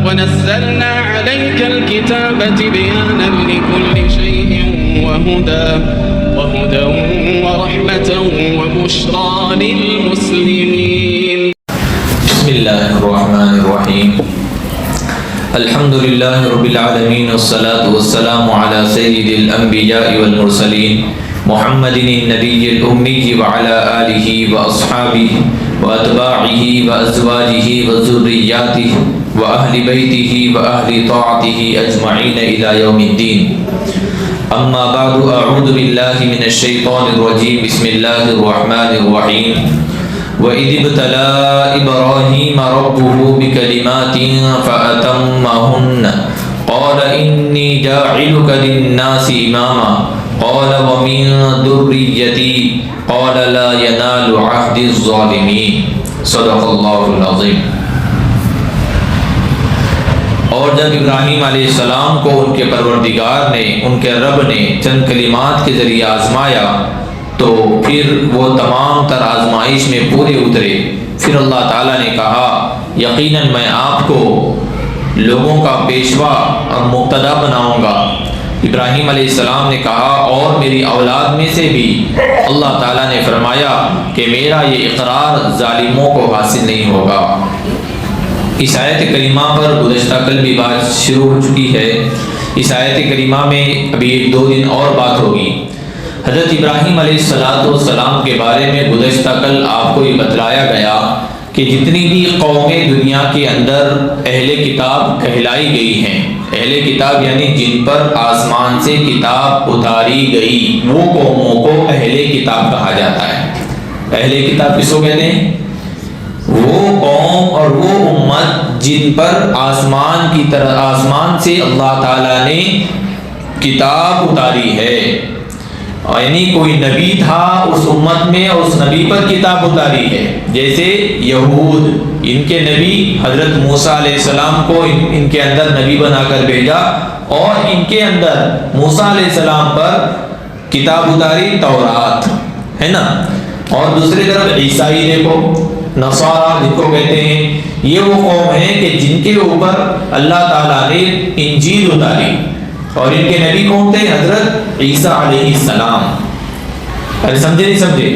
ونزلنا عليك الكتاب تبيانا لكل شيء وهدى ورحمة وبشرى للمسلمين. بسم الله الرحمن الرحيم. الحمد لله رب العالمين والصلاة والسلام على سيد الأنبياء والمرسلين محمد النبي الأمي وعلى آله وأصحابه وأتباعه وأزواجه وذرياته وأهل بيته وأهل طاعته أجمعين إلى يوم الدين. أما بعد، أعوذ بالله من الشيطان الرجيم. بسم الله الرحمن الرحيم. وَإِذِ ابْتَلَى إِبْرَاهِيمَ رَبُّهُ بِكَلِمَاتٍ فَأَتَمَّهُنَّ قَالَ إِنِّي جَاعِلُكَ لِلنَّاسِ إِمَامًا قَالَ وَمِن ذُرِّيَّتِي قَالَ لَا يَنَالُ عَهْدِ الظَّالِمِينَ. صدق اللہ العظیم. اور جب ابراہیم علیہ السلام کو ان کے پروردگار نے، ان کے رب نے چند کلمات کے ذریعے آزمایا تو پھر وہ تمام تر آزمائش میں پورے اترے. پھر اللہ تعالیٰ نے کہا یقیناً میں آپ کو لوگوں کا پیشوا اور مقتدا بناؤں گا. ابراہیم علیہ السلام نے کہا اور میری اولاد میں سے بھی. اللہ تعالیٰ نے فرمایا کہ میرا یہ اقرار ظالموں کو حاصل نہیں ہوگا. اس آیت کریمہ پر گزشتہ کل بھی بات شروع ہو چکی ہے. اس آیت کریمہ میں ابھی 1-2 دن اور بات ہوگی. حضرت ابراہیم علیہ السلام کے بارے میں گزشتہ کل آپ کو یہ بتلایا گیا کہ جتنی بھی قومیں دنیا کے اندر اہل کتاب کہلائی گئی ہیں، اہل کتاب یعنی جن پر آسمان سے کتاب اتاری گئی، وہ قوموں کو اہل کتاب کہا جاتا ہے. اہل کتاب کس کو کہتے ہیں؟ وہ قوم اور وہ امت جن پر آسمان سے اللہ تعالیٰ نے کتاب اتاری ہے. یعنی کوئی نبی تھا اس امت میں اور اس نبی پر کتاب اتاری ہے. جیسے یہود، ان کے نبی حضرت موسیٰ علیہ السلام کو ان کے اندر نبی بنا کر بھیجا اور ان کے اندر موسیٰ علیہ السلام پر کتاب اتاری تورات ہے نا. اور دوسری طرف عیسائی دیکھو، نصارہ جن کو کہتے ہیں، یہ وہ قوم ہے کہ جن کے اوپر اللہ تعالیٰ نے انجیل اتاری اور ان کے نبی کون تھے؟ حضرت عیسیٰ علیہ السلام. ارے سمجھے نہیں سمجھے؟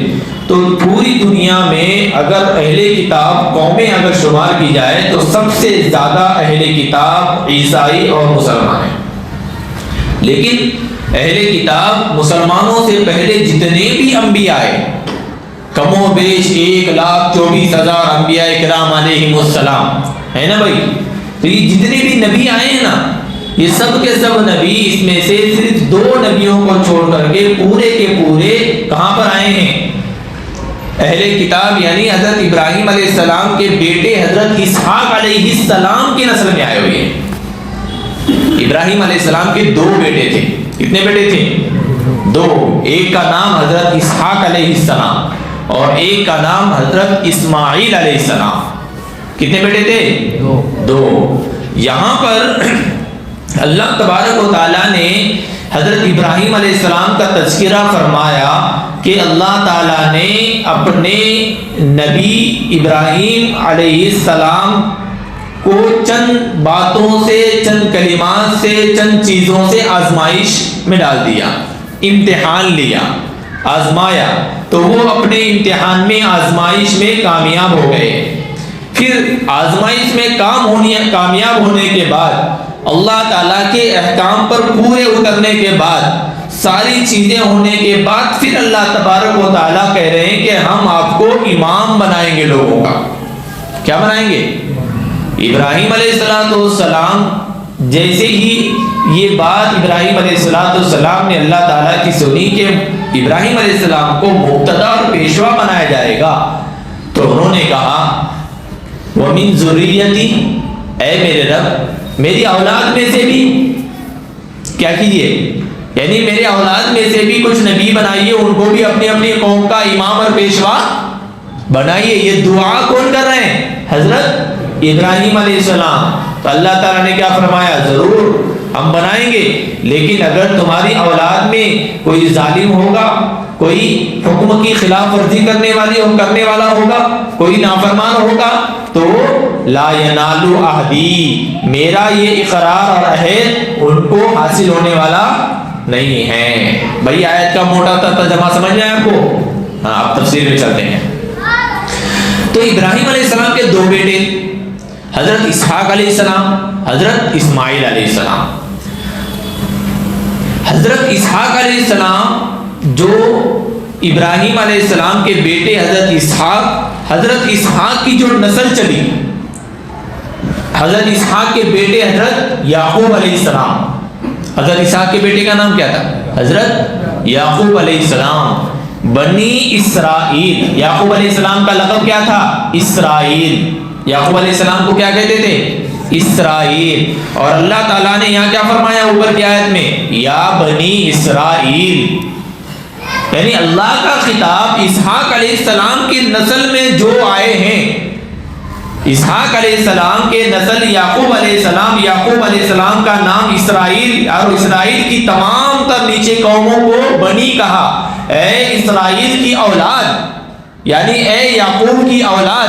تو پوری دنیا میں اگر اہل کتاب قومیں اگر شمار کی جائے تو سب سے زیادہ اہل کتاب عیسائی اور مسلمان ہیں. لیکن اہل کتاب مسلمانوں سے پہلے جتنے بھی انبیاء آئے، کم و بیش 1,24,000 انبیاء کرام علیہم السلام ہے نا بھائی. تو یہ جتنے بھی نبی آئے ہیں نا، یہ سب کے سب نبی اس میں سے صرف 2 نبیوں کو چھوڑ کر کے پورے کے پورے کہاں پر آئے ہیں؟ اہل کتاب یعنی حضرت ابراہیم علیہ السلام کے بیٹے حضرت اسحاق علیہ السلام کی نسل میں آئے ہوئے ہیں. ابراہیم علیہ السلام کے 2 بیٹے تھے. کتنے بیٹے تھے؟ 2. ایک کا نام حضرت اسحاق علیہ السلام اور ایک کا نام حضرت اسماعیل علیہ السلام. کتنے بیٹے تھے؟ 2. یہاں پر اللہ تبارک و تعالیٰ نے حضرت ابراہیم علیہ السلام کا تذکرہ فرمایا کہ اللہ تعالیٰ نے اپنے نبی ابراہیم علیہ السلام کو چند باتوں سے، چند کلمات سے، چند چیزوں سے آزمائش میں ڈال دیا، امتحان لیا، آزمایا. تو وہ اپنے امتحان میں، آزمائش میں کامیاب ہو گئے. پھر آزمائش میں کامیاب ہونے کے بعد، اللہ تعالیٰ کے احکام پر پورے اترنے کے بعد، ساری چیزیں ہونے کے بعد، پھر اللہ تبارک و تعالیٰ کہہ رہے ہیں کہ ہم آپ کو امام بنائیں گے لوگوں کا. کیا بنائیں گے؟ ابراہیم علیہ السلام جیسے ہی یہ بات ابراہیم علیہ السلام نے اللہ تعالیٰ کی سنی کہ ابراہیم علیہ السلام کو مقتدا اور پیشوا بنایا جائے گا، تو انہوں نے کہا وَمِن ذُرِّيَّتِي، اے میرے رب میری اولاد میں سے بھی کیا کیجئے، یعنی میرے اولاد میں سے بھی کچھ نبی بنائیے، ان کو بھی اپنی اپنی قوم کا امام اور پیشوا بنائیے. یہ دعا کون کر رہے ہیں؟ حضرت ابراہیم علیہ السلام. تو اللہ تعالیٰ نے کیا فرمایا؟ ضرور ہم بنائیں گے، لیکن اگر تمہاری اولاد میں کوئی ظالم ہوگا، کوئی حکم کی خلاف ورزی کرنے والا ہوگا، کوئی نافرمان ہوگا، تو لا ینال عہدی، میرا یہ اقرار اور عہد ان کو حاصل ہونے والا نہیں ہے۔ بھائی آیت کا موٹا ترجمہ سمجھ میں آیا آپ کو؟ ہاں آپ تفسیر میں چلتے ہیں۔ تو ابراہیم علیہ السلام کے دو بیٹے، حضرت اسحاق علیہ السلام، حضرت اسماعیل علیہ السلام۔ حضرت اسحاق علیہ السلام جو ابراہیم علیہ السلام کے بیٹے حضرت اسحاق کی جو نسل چلی، حضرت اسحاق کے بیٹے حضرت یعقوب علیہ السلام۔ حضرت اسحاق کے بیٹے کا نام کیا تھا؟ حضرت یعقوب علیہ السلام۔ بنی اسرائیل، یعقوب علیہ السلام کا لقب کیا تھا؟ اسرائیل۔ یعقوب علیہ السلام کو کیا کہتے تھے؟ اسرائیل۔ اور اللہ تعالیٰ نے یہاں کیا فرمایا اوپر کی آیت میں؟ یا بنی اسرائیل، یعنی اللہ کا خطاب اسحاق علیہ السلام کی نسل میں جو آئے ہیں، اسحاق علیہ السلام کے نسل یعقوب علیہ السلام، یعقوب علیہ السلام کا نام اسرائیل، اور اسرائیل کی تمام تر نیچے قوموں کو بنی کہا۔ اے اسرائیل کی اولاد، یعنی اے یعقوب کی اولاد۔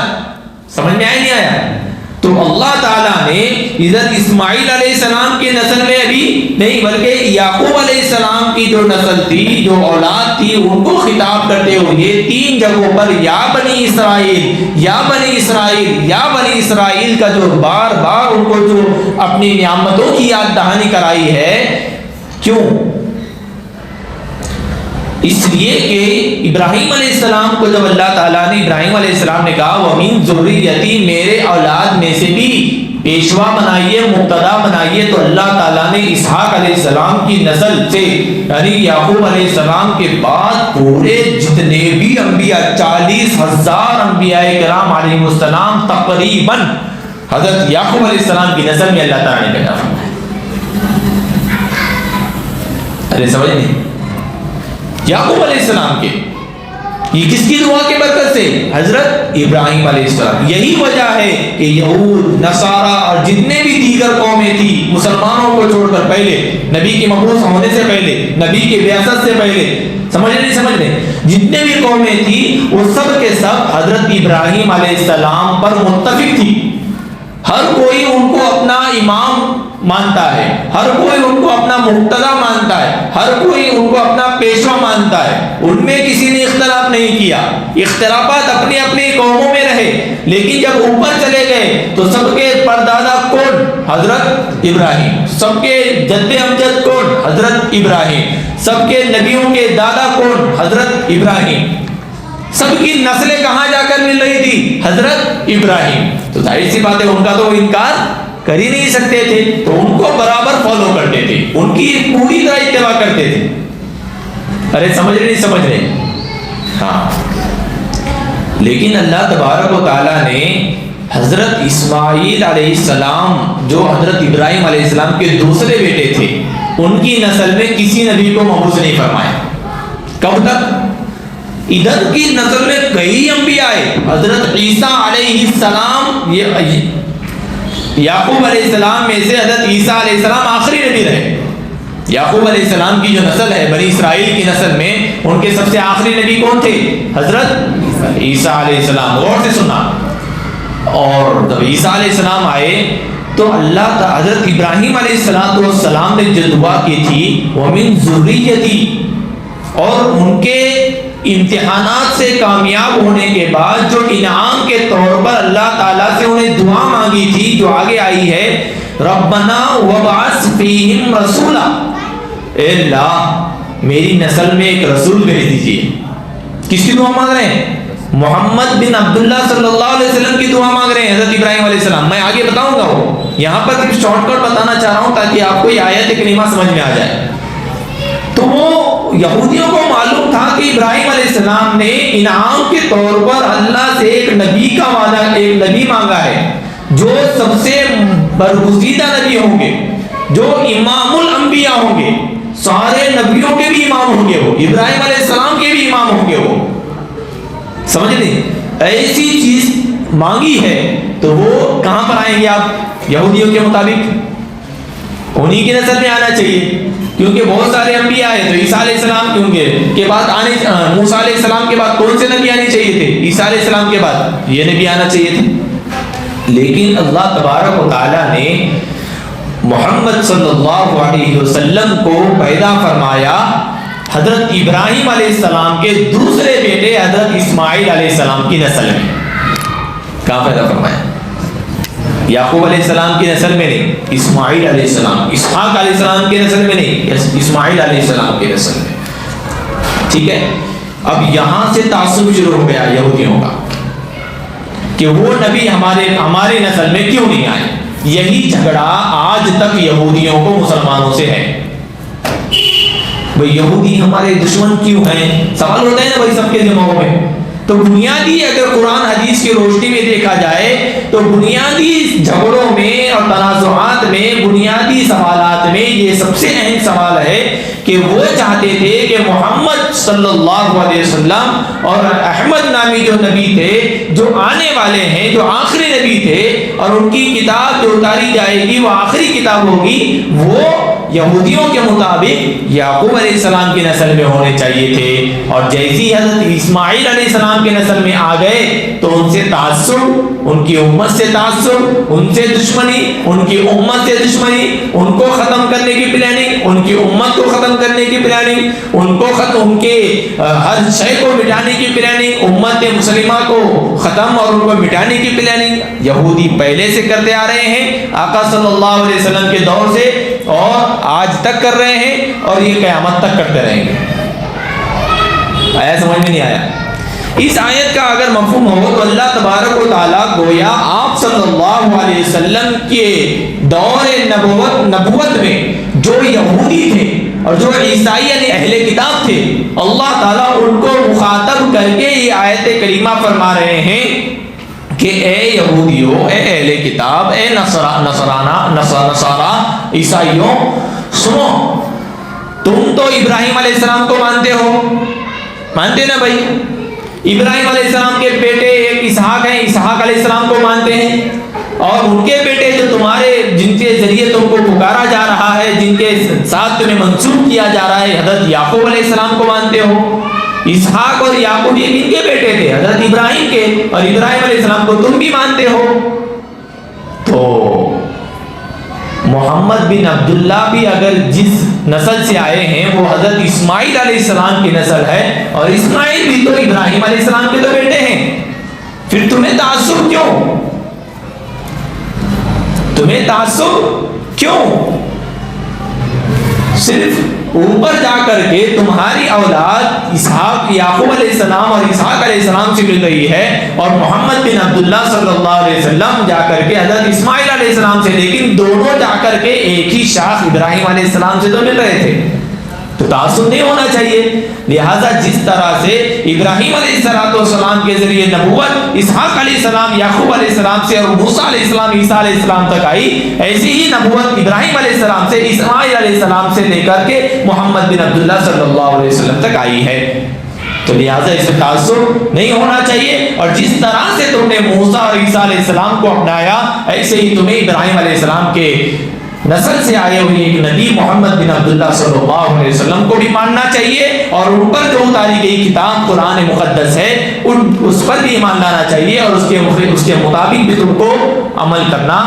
سمجھ میں آیا نہیں آیا؟ تو اللہ تعالیٰ نے حضرت اسماعیل علیہ السلام کے نسل میں ابھی نہیں، بلکہ یعقوب علیہ السلام کی جو نسل تھی، جو اولاد تھی، ان کو خطاب کرتے ہوئے تین جگہوں پر یا بنی اسرائیل، یا بنی اسرائیل، یا بنی اسرائیل کا جو بار بار ان کو جو اپنی نعمتوں کی یاد دہانی کرائی ہے۔ کیوں؟ اس لیے کہ ابراہیم علیہ السلام کو جب اللہ تعالیٰ نے، ابراہیم علیہ السلام نے کہا وَمِن ذُرِّيَّتِي، میرے اولاد میں سے بھی پیشوا بنائیے، مقتدا بنائیے، تو اللہ تعالیٰ نے اسحاق علیہ السلام کی نسل سے، یعنی یعقوب علیہ السلام کے بعد پورے جتنے بھی انبیاء، 40,000 انبیاء کرام علیہ السلام تقریباً حضرت یعقوب علیہ السلام کی نسل میں اللہ تعالیٰ نے پیدا فرمایا۔ ارے سمجھ نہیں؟ یعقوب علیہ السلام کے، یہ کس کی دعا کے برکت سے؟ حضرت ابراہیم علیہ السلام۔ یہی وجہ ہے کہ یہود، نصارہ اور جتنے بھی دیگر قومیں تھی، مسلمانوں کو چھوڑ کر پہلے، نبی کے مبعوث ہونے سے پہلے، نبی کے بعثت سے پہلے، سمجھ لیں جتنے بھی قومیں تھی، وہ سب کے سب حضرت ابراہیم علیہ السلام پر متفق تھی۔ ہر کوئی ان کو اپنا امام مانتا ہے، ہر کوئی ان کو اپنا مقتدا مانتا ہے، ہر کوئی ان کو اپنا پیشوا مانتا ہے۔ ان میں کسی نے اختلاف نہیں کیا، اختلافات اپنی اپنی قوموں میں رہے، لیکن جب اوپر چلے گئے تو سب کے پردادا کون؟ حضرت ابراہیم۔ سب کے جد امجد کون؟ حضرت ابراہیم۔ سب کے نبیوں کے دادا کون؟ حضرت ابراہیم۔ سب کی نسلیں کہاں جا کر مل رہی تھی؟ حضرت ابراہیم۔ تو ظاہر سی بات ہے ان کا تو وہ انکار کر ہی نہیں سکتے تھے، تو ان کو برابر فالو کرتے تھے، ان کی پوری طرح اتباع کرتے تھے۔ ارے سمجھ رہے؟ ہاں۔ لیکن اللہ تبارک و تعالیٰ نے حضرت اسماعیل علیہ السلام، جو حضرت ابراہیم علیہ السلام کے دوسرے بیٹے تھے، ان کی نسل میں کسی نبی کو مبعوث نہیں فرمایا۔ کب تک؟ ادھر کی نسل میں کئی انبیاء آئے۔ حضرت عیسیٰ علیہ السلام، یعقوب علیہ السلام میں سے حضرت عیسیٰ علیہ السلام آخری نبی رہے۔ یعقوب علیہ السلام کی جو نسل ہے بنی اسرائیل کی نسل میں، ان کے سب سے آخری نبی کون تھے؟ حضرت عیسیٰ علیہ السلام۔ غور سے سننا۔ اور جب عیسیٰ علیہ السلام آئے تو اللہ تعالی حضرت ابراہیم علیہ السلام نے جو دعا کی تھی وَمِن ذُرِّيَّتِي، اور ان کے امتحانات سے کامیاب ہونے کے بعد جو انعام کے طور پر اللہ تعالیٰ سے انہیں دعا مانگی تھی، جو آگے آئی ہے ربنا وبعث فیہم رسولا، اے اللہ میری نسل میں ایک رسول بھیج دیجیے۔ کس کی دعا مانگ رہے ہیں؟ محمد بن عبداللہ صلی اللہ علیہ وسلم کی دعا مانگ رہے ہیں حضرت ابراہیم علیہ السلام۔ میں آگے بتاؤں گا، وہ یہاں پر صرف شارٹ کٹ بتانا چاہ رہا ہوں تاکہ آپ کو یہ آیت کریمہ سمجھ میں آ جائے۔ تو وہ یہودیوں کو معلوم تھا کہ ابراہیم علیہ السلام نے انعام کے طور پر اللہ سے ایک نبی کا وعدہ، ایک نبی مانگا ہے جو سب سے برگزیدہ نبی ہوں گے، جو امام الانبیاء ہوں گے، سارے نبیوں کے بھی امام ہوں گے، وہ ابراہیم علیہ السلام کے بھی امام ہوں گے۔ وہ سمجھ لیں، ایسی چیز مانگی ہے تو وہ کہاں پر آئیں گے؟ آپ یہودیوں کے مطابق انہی کی نسل میں آنا چاہیے، کیونکہ بہت سارے انبیاء ہیں۔ تو عیسیٰ علیہ السلام کے بعد موسیٰ علیہ السلام کے بعد کون سے نبی آنے چاہیے تھے؟ عیسیٰ علیہ السلام کے بعد یہ نبی آنا چاہیے تھے۔ لیکن اللہ تبارک و تعالیٰ نے محمد صلی اللہ علیہ وسلم کو پیدا فرمایا حضرت ابراہیم علیہ السلام کے دوسرے بیٹے حضرت اسماعیل علیہ السلام کی نسل میں. کہاں پیدا فرمایا؟ یعقوب علیہ السلام کی نسل میں نہیں، اسماعیل علیہ السلام، اسحاق علیہ السلام کی نسل میں نہیں، اسماعیل علیہ السلام کی نسل میں. ٹھیک ہے. اب یہاں سے تعصب شروع ہو گیا یہودیوں کا کہ وہ نبی ہمارے نسل میں کیوں نہیں آئے. یہی جھگڑا آج تک یہودیوں کو مسلمانوں سے ہے. بھئی یہودی ہمارے دشمن کیوں ہیں؟ سوال ہوتا ہے نا بھائی سب کے دماغوں میں. تو بنیادی اگر قرآن حدیث کی روشنی میں دیکھا جائے تو بنیادی جھگڑوں میں اور تنازعات میں، بنیادی سوالات میں یہ سب سے اہم سوال ہے کہ وہ چاہتے تھے کہ محمد صلی اللہ علیہ وسلم اور احمد نامی جو نبی تھے، جو آنے والے ہیں، جو آخری نبی تھے، اور ان کی کتاب جو اتاری جائے گی وہ آخری کتاب ہوگی، وہ یہودیوں کے مطابق یعقوب علیہ السلام کی نسل میں ہونے چاہیے تھے. اور جیسی حضرت اسماعیل علیہ السلام کی نسل میں آ گئے تو ان سے تعصب، ان کی امت سے تعصب، ان سے دشمنی، ان کی امت سے دشمنی، ان کو ختم کرنے کی پلاننگ، ان کی امت کو ختم کرنے کی پلاننگ، ان کے ہر شے کو مٹانے کی پلاننگ، امت مسلمہ کو ختم اور ان کو مٹانے کی پلاننگ یہودی پہلے سے کرتے آ رہے ہیں، آقا صلی اللہ علیہ وسلم کے دور سے اور آج تک کر رہے ہیں اور یہ قیامت تک کرتے رہیں گے. آیا سمجھ میں نہیں آیا؟ اس آیت کا اگر مفہوم ہو تو اللہ تبارک و تعالیٰ گویا آپ صلی اللہ علیہ وسلم کے دور نبوت میں جو یہودی تھے اور جو عیسائی یعنی اہل کتاب تھے، اللہ تعالیٰ ان کو مخاطب کر کے یہ آیت کریمہ فرما رہے ہیں کہ اے یہودیوں، اے اہل کتاب، اے نصارا عیسائیوں، سنو، تم تو ابراہیم علیہ السلام کو مانتے ہو، مانتے نا بھائی؟ ابراہیم علیہ السلام کے بیٹے ایک اسحاق ہیں، اسحاق علیہ السلام کو مانتے ہیں، اور ان کے بیٹے جو جن کے ذریعے تم کو پکارا جا رہا ہے، جن کے ساتھ تمہیں منسوب کیا جا رہا ہے، حضرت یعقوب علیہ السلام کو مانتے ہو. اسحاق اور یعقوب یہ کن کے بیٹے تھے؟ حضرت ابراہیم کے، اور ابراہیم علیہ السلام کو تم بھی مانتے ہو. تو محمد بن عبداللہ بھی اگر جس نسل سے آئے ہیں وہ حضرت اسماعیل علیہ السلام کی نسل ہے، اور اسماعیل بھی تو ابراہیم علیہ السلام کے تو بیٹے ہیں. پھر تمہیں تعصب کیوں؟ تمہیں تعصب کیوں؟ صرف اوپر جا کر کے تمہاری اولاد اسحاق، یعقوب علیہ السلام اور اسحاق علیہ السلام سے مل رہی ہے، اور محمد بن عبداللہ صلی اللہ علیہ وسلم جا کر کے حضرت اسماعیل علیہ السلام سے، لیکن دونوں جا کر کے ایک ہی شاخ ابراہیم علیہ السلام سے تو مل رہے تھے. تو تعصب نہیں ہونا چاہیے. لہذا جس طرح سے ابراہیم علیہ السلام کے ذریعے نبوت اسحاق علیہ السلام، یعقوب علیہ السلام سے اور موسیٰ علیہ السلام، عیسیٰ علیہ السلام تک آئی، ایسی ہی نبوت ابراہیم علیہ السلام سے، اسماعیل علیہ السلام سے لے کر کے محمد بن عبداللہ صلی اللہ علیہ وسلم تک آئی ہے. تو لہٰذا اس میں تعصب نہیں ہونا چاہیے. اور جس طرح سے تم نے موسیٰ اور عیسیٰ علیہ السلام کو اپنایا، ایسے ہی تمہیں ابراہیم علیہ السلام کے نسل سے آئے ہوئے ایک نبی محمد بن عبداللہ صلی اللہ علیہ وسلم کو بھی ماننا چاہیے، اور ان پر جو اتاری گئی کتاب قرآن مقدس ہے اس پر بھی ایمان لانا چاہیے، اور اس کے مطابق بھی تم کو عمل کرنا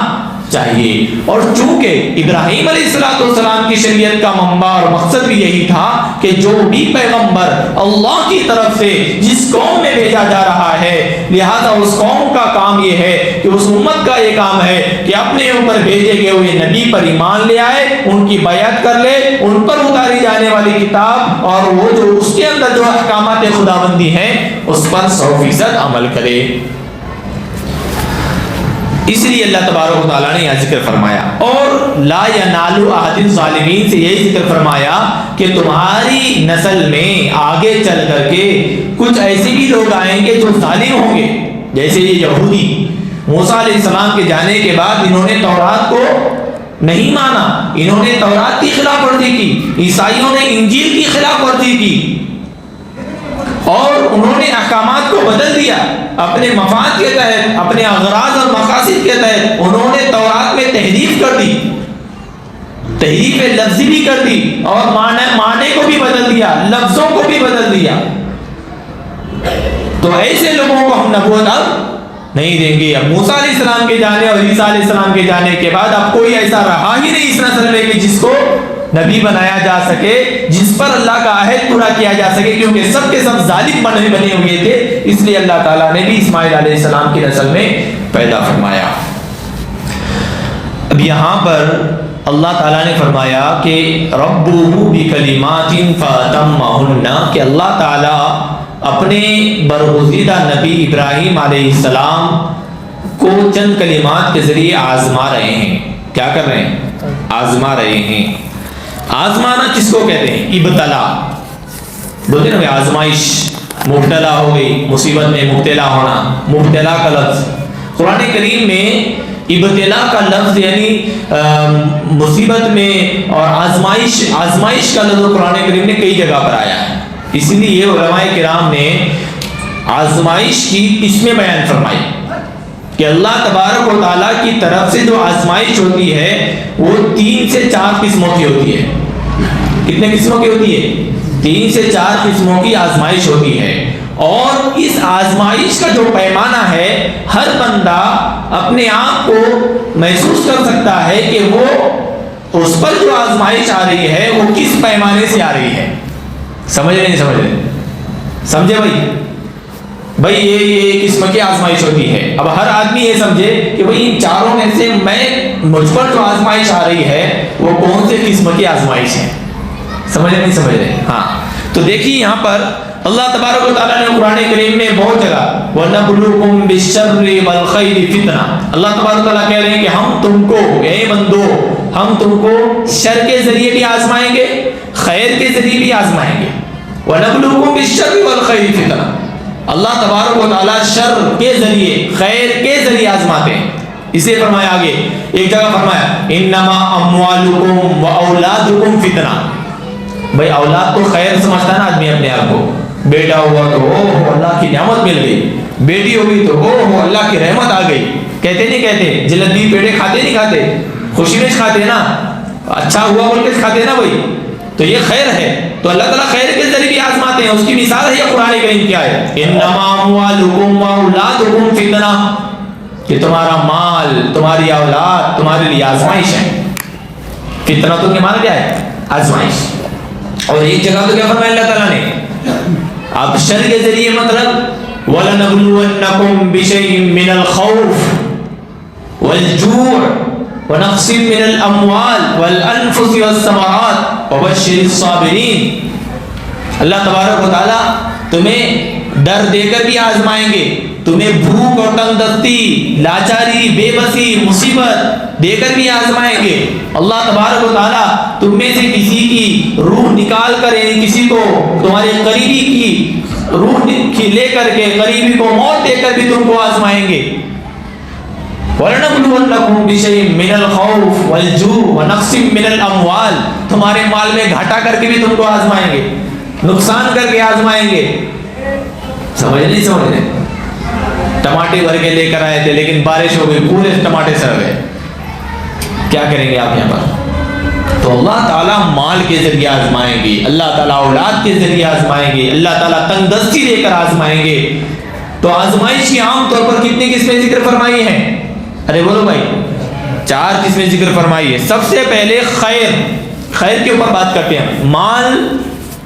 چاہیے. اور چونکہ ابراہیم علیہ السلام کی شریعت کا منبع اور مقصد بھی یہی تھا کہ جو بھی پیغمبر اللہ کی طرف سے جس قوم میں بھیجا جا رہا ہے، لہذا اس قوم کا کام یہ ہے کہ اس امت کا یہ کام ہے کہ اپنے اوپر بھیجے گئے ہوئے نبی پر ایمان لے آئے، ان کی بیعت کر لے، ان پر اتاری جانے والی کتاب اور وہ جو اس کے اندر جو احکامات خداوندی ہیں اس پر 100% عمل کرے. اس لیے اللہ تبارک و تعالیٰ نے یہ ذکر فرمایا. اور لا ینال احد الظالمین سے یہی ذکر فرمایا کہ تمہاری نسل میں آگے چل کر کے کچھ ایسے بھی لوگ آئیں گے جو ظالم ہوں گے، جیسے یہ یہودی. موسیٰ علیہ السلام کے جانے کے بعد انہوں نے تورات کو نہیں مانا، انہوں نے تورات کی خلاف ورزی کی، عیسائیوں نے انجیل کی خلاف ورزی کی، اور انہوں نے احکامات کو بدل دیا اپنے مفاد کے تحت، اپنے اغراض اور مقاصد کے تحت. انہوں نے تورات میں تحریف کر دی، تحریف لفظی بھی کر دی، اور معنی کو بھی بدل دیا، لفظوں کو بھی بدل دیا. تو ایسے لوگوں کو ہم نبوت اب نہیں دیں گے۔ اب موسیٰ علیہ السلام کے جانے اور عیسیٰ علیہ السلام کے جانے کے بعد اب کوئی ایسا رہا ہی نہیں اس نسل میں کہ جس کو نبی بنایا جا سکے، جس پر اللہ کا عہد پورا کیا جا سکے، کیونکہ سب کے سب ظالم بنے ہوئے تھے، اس لیے اللہ تعالیٰ نے بھی اسماعیل علیہ السلام کی نسل میں پیدا فرمایا۔ اب یہاں پر اللہ تعالیٰ نے فرمایا کہ ربہ بکلمات فاتمہن، کہ اللہ تعالیٰ اپنے برگزیدہ نبی ابراہیم علیہ السلام کو چند کلمات کے ذریعے آزما رہے ہیں۔ کیا کر رہے ہیں؟ آزما رہے ہیں۔ آزمانا کس کو کہتے ہیں؟ ابتلا، بولتے نا آزمائش، مبتلا ہو گئی، مصیبت میں مبتلا ہونا، مبتلا کا لفظ قرآن کریم میں ابتلا کا لفظ یعنی مصیبت میں اور آزمائش کا لفظ قرآن کریم نے کئی جگہ پر آیا ہے۔ اسی لیے علماء کرام نے آزمائش کی قسمیں بیان فرمائی کہ اللہ تبارک و تعالیٰ کی طرف سے جو آزمائش ہوتی ہے وہ 3 سے 4 قسموں کی ہوتی ہے۔ کتنے قسموں کی ہوتی ہے؟ 3 سے 4 قسموں کی آزمائش ہوتی ہے، اور اس آزمائش کا جو پیمانہ ہے ہر بندہ اپنے آپ کو محسوس کر سکتا ہے کہ وہ اس پر جو آزمائش آ رہی ہے وہ کس پیمانے سے آ رہی ہے۔ سمجھ رہے نہیں سمجھ رہے؟ سمجھے بھائی یہ قسم کی آزمائش ہوتی ہے۔ اب ہر آدمی یہ سمجھے کہ بھائی ان چاروں میں سے مجھ پر جو آزمائش آ رہی ہے وہ کون سے قسم کی آزمائش ہے۔ سمجھ رہے نہیں سمجھ رہے؟ ہاں، تو دیکھیے یہاں پر اللہ تبارک و تعالیٰ نے قرآن کریم میں بہت جگہ وَنَبْلُوكُمْ بِالشَّرِّ وَالْخَيْرِ فِتْنَةً، اللہ تبارک و تعالیٰ کہہ رہے ہیں کہ ہم تم کو، اے بندو، ہم تم کو شر کے ذریعے بھی آزمائیں گے، خیر کے ذریعے بھی آزمائیں گے۔ وَنَبْلُوكُمْ بِالشَّرِّ وَالْخَيْرِ فِتْنَةً، اللہ تبارک و تعالیٰ شر کے ذریعے، خیر کے ذریعے آزماتے ہیں۔ اسے فرمایا آگے ایک جگہ فرمایا انما اموالکم و اولادکم فتنہ، بھائی اولاد تو خیر سمجھتا ہے نا آدمی اپنے آپ کو، بیٹا ہوا تو او اللہ کی نعمت مل گئی، بیٹی ہوگی تو او اللہ کی رحمت آ گئی، کہتے نہیں کہتے؟ جلدی پیڑے کھاتے نہیں کھاتے، خوشی میں کھاتے نا، اچھا ہوا بول کے کھاتے نا بھائی، تو یہ خیر ہے۔ تو اللہ تعالیٰ خیر کے ذریعے بھی آزماتے ہیں، اس کی مثال ہے یہ قرآن کریم کیا ہے؟ انما اموالکم و اولادکم فتنہ، کہ تمہارا مال، تمہاری اولاد تمہارے لیے آزمائش ہے۔ فتنہ تو کے معنی کیا ہے؟ آزمائش۔ اور ایک جگہ تو کیا فرمایا اللہ تعالیٰ نے؟ اب شر کے ذریعے مطلب وَلَنَبْلُوَنَّكُمْ بِشَيْءٍ مِّنَ الْخَوْفِ وَالْجُوعِ وَنَقْصٍ مِّنَ الْأَمْوَالِ وَالْأَنفُسِ وَالثَّمَرَاتِ وَبَشِّرِ الصَّابِرِينَ، اللہ تبارک و تعالیٰ تمہیں ڈر دے کر بھی آزمائیں گے، تمہیں بھوک اور تنگ دستی، لاچاری، بے بسی، مصیبت دے کر بھی آزمائیں گے۔ اللہ تبارک و تعالیٰ تم میں سے کسی کی روح نکال کر، کسی کو تمہارے قریبی کی روح لے کر کے قریبی کو موت دے کر بھی تم کو آزمائیں گے۔ وَلَنَبْلُوَنَّكُمْ بِشَيْءٍ مِّنَ الْخَوْفِ وَالْجُوعِ وَنَقْصٍ مِّنَ الْأَمْوَالِ، تمہارے مال میں گھاٹا کر کے بھی تم کو آزمائیں گے، نقصان کر کے آزمائیں گے۔ سمجھ نہیں سمجھ رہے؟ ٹماٹے بھر کے لے کر آئے تھے لیکن بارش ہو گئی، پورے ٹماٹے سڑ گئے، کیا کریں گے آپ یہاں پر؟ تو اللہ تعالیٰ مال کے ذریعے آزمائیں گے، اللہ تعالیٰ اولاد کے ذریعے آزمائیں گے، اللہ تعالیٰ تنگ دستی دے کر آزمائیں گے۔ تو آزمائش کی عام طور پر کتنی قسمیں ذکر فرمائی ہیں؟ ارے بولو بھائی، 4 قسمیں ذکر فرمائی ہے۔ سب سے پہلے خیر کے اوپر بات کرتے ہیں، مال،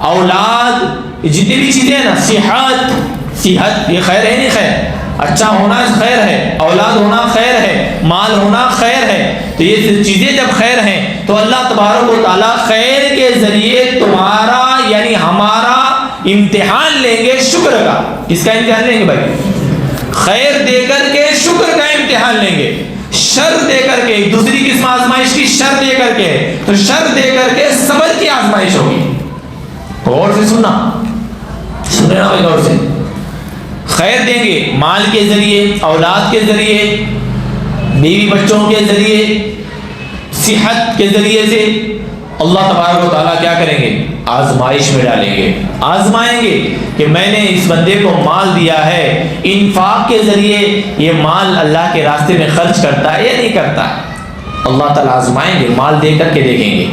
اولاد، جتنی بھی چیزیں ہیں نا، صحت یہ خیر ہے نہیں؟ خیر، اچھا ہونا خیر ہے، اولاد ہونا خیر ہے، مال ہونا خیر ہے، تو یہ چیزیں جب خیر ہیں تو اللہ تبارک و تعالیٰ خیر کے ذریعے تمہارا یعنی ہمارا امتحان لیں گے شکر کا۔ کس کا امتحان لیں گے بھائی؟ خیر دے کر کے شکر کا امتحان لیں گے، شر دے کر کے، دوسری قسم آزمائش کی شر دے کر کے، تو شر دے کر کے صبر کی آزمائش ہوگی۔ غور سے سننا بھائی، غور سے۔ خیر دیں گے مال کے ذریعے، اولاد کے ذریعے، بیوی بچوں کے ذریعے، صحت کے ذریعے سے اللہ تبارک و تعالیٰ کیا کریں گے؟ آزمائش میں ڈالیں گے، آزمائیں گے کہ میں نے اس بندے کو مال دیا ہے، انفاق کے ذریعے یہ مال اللہ کے راستے میں خرچ کرتا ہے یا نہیں کرتا ہے۔ اللہ تعالیٰ آزمائیں گے، مال دے کر کے دیکھیں گے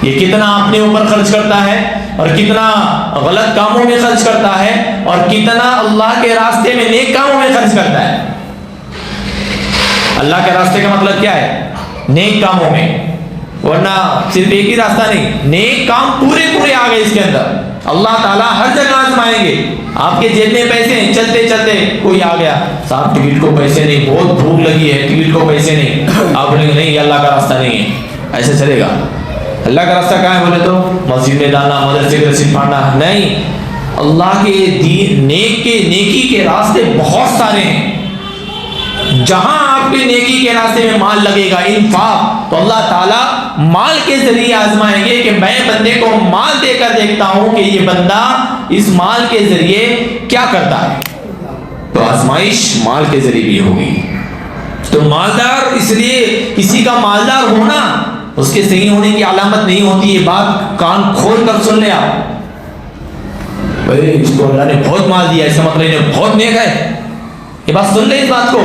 یہ کتنا اپنے اوپر خرچ کرتا ہے اور کتنا غلط کاموں میں خرچ کرتا ہے اور کتنا اللہ کے راستے میں نیک کاموں میں خرچ کرتا ہے۔ اللہ کے راستے کا مطلب کیا ہے؟ نیک کاموں میں، ورنہ صرف ایک ہی راستہ نہیں، نیک کام پورے پورے آ گئے اس کے اندر۔ اللہ تعالیٰ ہر جگہ آزمائیں گے۔ آپ کے جیب میں پیسے ہیں، چلتے چلتے کوئی آ گیا، صاحب ٹکٹ کو پیسے نہیں، بہت بھوک لگی ہے، ٹکٹ کو پیسے نہیں، آپ بولیں گے نہیں یہ اللہ کا راستہ نہیں ہے، ایسے چلے گا؟ اللہ کا راستہ کہاں ہے بولے تو مسجد میں ڈالنا، مدرسے کی رسید پھاڑنا نہیں۔ اللہ کے دین نیکی کے راستے بہت سارے ہیں۔ جہاں آپ کے نیکی کے راستے میں مال لگے گا، انفاق، تو اللہ تعالیٰ مال کے ذریعے آزمائیں گے کہ میں بندے کو مال دے کر دیکھتا ہوں کہ یہ بندہ اس مال کے ذریعے کیا کرتا ہے۔ تو آزمائش مال کے ذریعے بھی ہوگی۔ تو مالدار، اس لیے کسی کا مالدار ہونا اس کے صحیح ہونے کی علامت نہیں ہوتی۔ یہ بات کان کھول کر سن لے آپ، بھائی اس کو اللہ نے بہت مال دیا، اس کا مطلب انہیں بہت نیک ہے۔ یہ بات سن لیں اس بات کو۔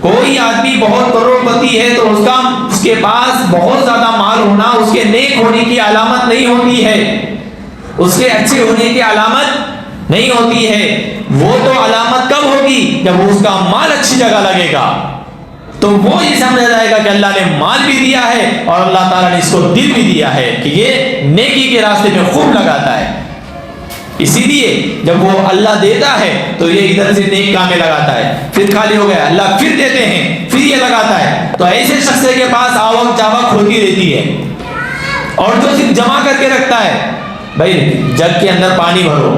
کوئی آدمی بہت کروڑ پتی ہے تو اس کے پاس بہت زیادہ مال ہونا اس کے نیک ہونے کی علامت نہیں ہوتی ہے، اس کے اچھے ہونے کی علامت نہیں ہوتی ہے۔ وہ تو علامت کب ہوگی؟ جب اس کا مال اچھی جگہ لگے گا، تو وہ یہ سمجھا جائے گا کہ اللہ نے مال بھی دیا ہے اور اللہ تعالیٰ نے اس کو دل بھی دیا ہے کہ یہ نیکی کے راستے میں خوب لگاتا ہے۔ اسی لیے جب وہ اللہ دیتا ہے تو یہ ادھر سے نیک کام میں لگاتا ہے، پھر خالی ہو گیا، اللہ پھر دیتے ہیں، پھر یہ لگاتا ہے۔ تو ایسے شخص کے پاس آوک جاوک ہوتی رہتی ہے۔ اور جو صرف جمع کر کے رکھتا ہے، بھائی جگ کے اندر پانی بھرو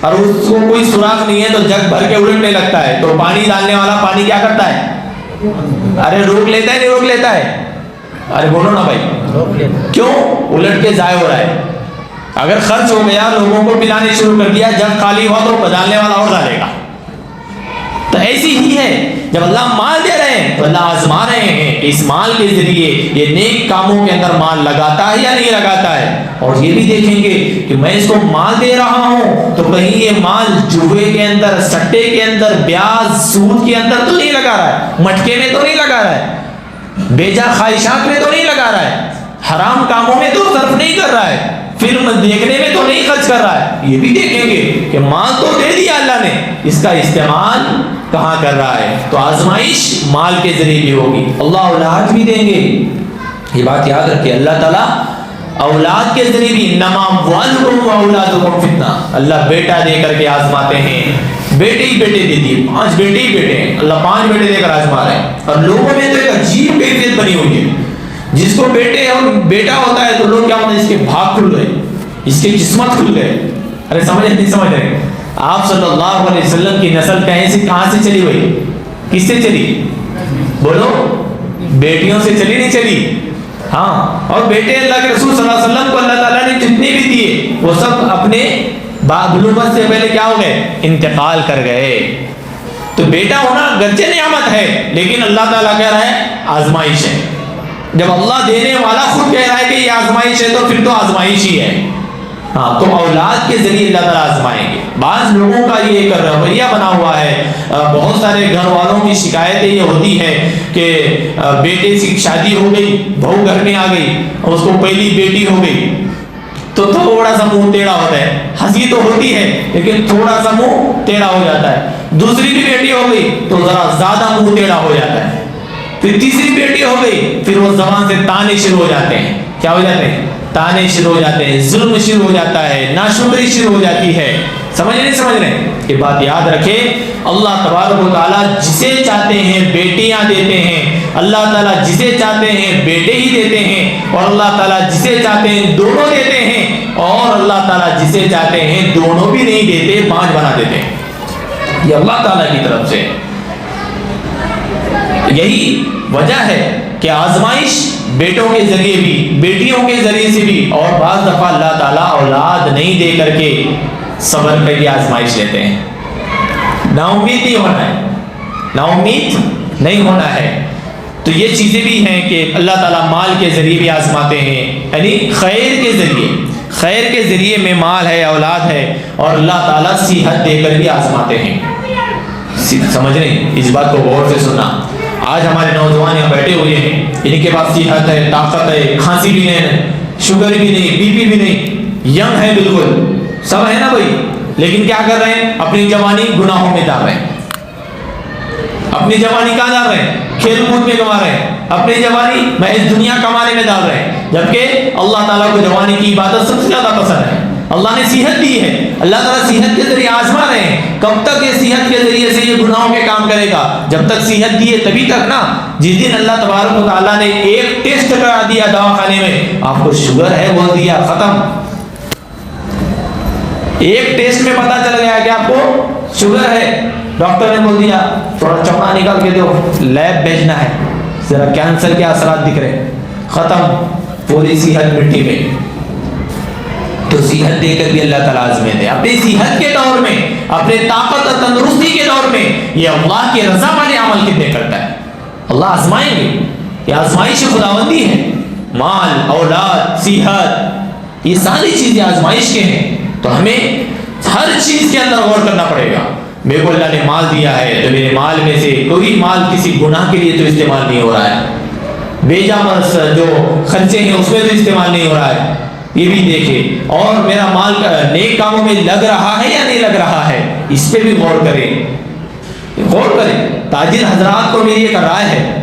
اور اس کو کوئی سوراخ نہیں ہے تو جگ بھر کے الٹنے لگتا ہے، تو پانی ڈالنے والا پانی کیا کرتا ہے؟ ارے روک لیتا ہے نہیں روک لیتا ہے؟ ارے بولو نا بھائی، کیوں؟ الٹ کے ضائع ہو رہا ہے۔ اگر خرچ ہو گیا، لوگوں کو پلانے شروع کر دیا، جب خالی ہوا تو ڈالنے والا اور ڈالے گا۔ تو ایسی ہی ہے، جب اللہ مال دے رہے ہیں تو اللہ آزما رہے ہیں کہ اس مال کے ذریعے یہ نیک کاموں کے اندر مال لگاتا ہے یا نہیں لگاتا ہے۔ اور یہ بھی دیکھیں گے کہ میں اس کو مال دے رہا ہوں تو کہیں یہ مال جوئے کے اندر، سٹے کے اندر، بیاج سود کے اندر تو نہیں لگا رہا ہے، مٹکے میں تو نہیں لگا رہا ہے، بیجا خواہشات میں تو نہیں لگا رہا ہے، حرام کاموں میں تو صرف نہیں کر رہا ہے، فلم دیکھنے میں تو نہیں خرچ کر رہا ہے۔ یہ بھی دیکھیں گے کہ مال تو دے دیا اللہ نے، اس کا استعمال کہاں کر رہا ہے۔ تو آزمائش مال کے ذریعے بھی ہوگی، اللہ اولاد بھی دیں گے۔ یہ بات یاد رکھیں، اللہ تعالیٰ اولاد کے ذریعے بھی، انما اموالکم واولادکم فتنہ، اللہ بیٹا دے کر کے آزماتے ہیں۔ بیٹے ہی بیٹے دے دیے، 5 بیٹے ہی بیٹے ہیں، اللہ 5 بیٹے دے کر آزما رہے ہیں۔ اور لوگوں میں تو ایک عجیب کیفیت بنی ہوئی ہے، جس کو بیٹے اور بیٹا ہوتا ہے تو لوگ کیا ہوتا ہے، اس کے بھاگ کھل گئے، اس کی قسمت کھل گئے۔ ارے سمجھ نہیں سمجھ رہے؟ آپ صلی اللہ علیہ وسلم کی نسل کہاں سے چلی ہوئی؟ کس سے چلی؟ بولو، بیٹیوں سے چلی نہیں چلی؟ ہاں، اور بیٹے اللہ کے رسول صلی اللہ علیہ وسلم کو اللہ تعالیٰ نے جتنے بھی دیے وہ سب اپنے بلوغت سے پہلے کیا ہو گئے؟ انتقال کر گئے۔ تو بیٹا ہونا گرچہ نعمت ہے، لیکن اللہ تعالیٰ کہہ رہا ہے آزمائش ہے۔ جب اللہ دینے والا خود کہہ رہا ہے کہ یہ آزمائش ہے تو پھر تو آزمائش ہی ہے۔ ہاں، تو اولاد کے ذریعے اللہ تعالیٰ آزمائیں گے۔ بعض لوگوں کا یہ ایک رویہ بنا ہوا ہے، بہت سارے گھر والوں کی شکایتیں یہ ہوتی ہیں کہ بیٹے کی شادی ہو گئی، بہو گھر میں آ گئی، اس کو پہلی بیٹی ہو گئی تو تھوڑا سا منہ ٹیڑھا ہوتا ہے، ہنسی تو ہوتی ہے لیکن تھوڑا سا منہ ٹیڑھا ہو جاتا ہے۔ دوسری بھی بیٹی ہو گئی تو ذرا زیادہ منہ ٹیڑھا ہو جاتا ہے۔ پھر تیسری بیٹی ہو گئی، پھر وہ زبان سے تانے شروع ہو جاتے ہیں۔ کیا ہو جاتے ہیں؟ تانے شروع ہو جاتے ہیں، ظلم شروع ہو جاتا ہے، ناشکری شروع ہو جاتی ہے۔ سمجھ نہیں سمجھ رہے؟ یہ بات یاد رکھیں، اللہ تبارک و تعالیٰ جسے چاہتے ہیں بیٹیاں دیتے ہیں، اللہ تعالیٰ جسے چاہتے ہیں بیٹے ہی دیتے ہیں، اور اللہ تعالیٰ جسے چاہتے ہیں دونوں دیتے ہیں، اور اللہ تعالیٰ جسے چاہتے ہیں دونوں بھی نہیں دیتے، 5 بنا دیتے ہیں۔ یہ اللہ تعالیٰ کی طرف سے۔ یہی وجہ ہے کہ آزمائش بیٹوں کے ذریعے بھی، بیٹیوں کے ذریعے سے بھی، اور بعض دفعہ اللہ تعالیٰ اولاد نہیں دے کر کے صبر کر کے آزمائش لیتے ہیں۔ نا امید نہیں ہونا ہے، نا امید نہیں ہونا ہے۔ تو یہ چیزیں بھی ہیں کہ اللہ تعالیٰ مال کے ذریعے بھی آزماتے ہیں، یعنی خیر کے ذریعے، خیر کے ذریعے میں مال ہے، اولاد ہے، اور اللہ تعالیٰ صحت دے کر بھی آزماتے ہیں۔ سمجھ رہے ہیں؟ اس بات کو غور سے سننا۔ آج ہمارے نوجوان یہاں بیٹھے ہوئے ہیں، ان کے پاس صحت ہے، طاقت ہے، کھانسی بھی نہیں ہے، شوگر بھی نہیں، بی پی بھی نہیں، ینگ ہے، بالکل سب ہے نا بھائی، لیکن کیا کر رہے ہیں؟ اپنی جوانی گناہوں میں ڈال رہے ہیں۔ اپنی جوانی کہاں ڈال رہے ہیں؟ کھیل کود میں گوا رہے ہیں اپنی جوانی محض دنیا کمانے میں ڈال رہے ہیں، جبکہ اللہ تعالیٰ کو جوانی کی عبادت سب سے زیادہ پسند ہے۔ اللہ نے صحت دی ہے، اللہ تعالیٰ صحت کے ذریعے آزما رہے ہیں۔ کب تک یہ صحت کے ذریعے سے یہ گناہوں کے کام کرے گا؟ جب تک صحت دی ہے تبھی تک نا۔ جس دن اللہ تبارک و تعالیٰ نے ایک ٹیسٹ کرا دیا دواخانے میں، آپ کو شوگر ہے بول دیا، ختم۔ ایک ٹیسٹ میں پتا چل گیا کہ آپ کو شوگر ہے، ڈاکٹر نے بول دیا تھوڑا چمڑا نکال کے دو، لیب بھیجنا ہے، ذرا کینسر کے اثرات دکھ رہے، ختم، پوری صحت مٹی میں۔ تو صحت دے کر بھی اللہ تعالیٰ آزمائے دے۔ اپنی صحت کے دور میں، اپنے طاقت اور تندرستی کے دور میں یہ اللہ کی رضا والے عمل کتنے کرتا ہے؟ اللہ آزمائیں گے، یہ آزمائش خداوندی ہے۔ مال، اولاد، صحت، یہ ساری چیزیں آزمائش کے ہیں، تو ہمیں ہر چیز کے اندر غور کرنا پڑے گا۔ میرے کو اللہ نے مال دیا ہے تو میرے مال میں سے کوئی مال کسی گناہ کے لیے تو استعمال نہیں ہو رہا ہے، بیجا مرض جو خرچے ہیں اس میں تو استعمال نہیں ہو رہا ہے، یہ بھی دیکھیں۔ اور میرا مال نیک کاموں میں لگ رہا ہے یا نہیں لگ رہا ہے، اس پہ بھی غور کریں، غور کریں۔ تاجر حضرات کو میری ایک رائے ہے،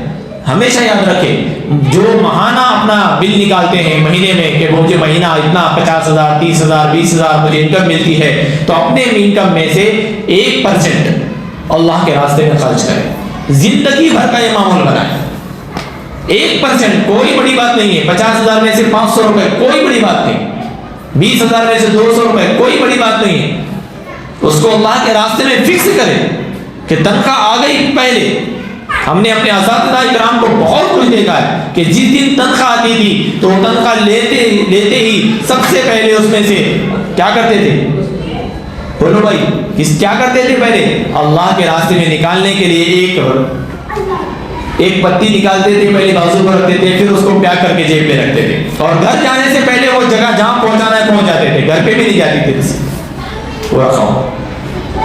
ہمیشہ یاد رکھیں، جو ماہانہ اپنا بل نکالتے ہیں مہینے میں کہ مجھے مہینہ اتنا 50,000 30,000 20,000 مجھے انکم ملتی ہے، تو اپنے انکم میں سے 1% اللہ کے راستے میں خرچ کریں، زندگی بھر کا یہ معمول بنائیں۔ 1% کوئی بڑی بات نہیں ہے، 50,000 میں سے 500 روپے کوئی بڑی بات نہیں، 20,000 میں سے 200 روپے کوئی بڑی بات نہیں ہے، اس کو اللہ کے راستے میں فکس کریں کہ تنخواہ آ گئی۔ پہلے ہم نے اپنے اساتذہ اکرام کو بہت کچھ دیکھا ہے کہ جس دن تنخواہ آتی تھی تو تنخواہ لیتے ہی سب سے پہلے اس میں سے کیا کرتے تھے؟ بولو بھائی، کیا کرتے تھے؟ پہلے اللہ کے راستے میں نکالنے کے لیے ایک پتی نکالتے تھے، پہلے بازو پر رکھتے تھے، پھر اس کو پیک کر کے جیب میں رکھتے تھے، اور گھر جانے سے پہلے وہ جگہ جہاں پہنچانا ہے پہنچ جاتے تھے، گھر پہ بھی نہیں جاتی تھی بس وہ رکھا۔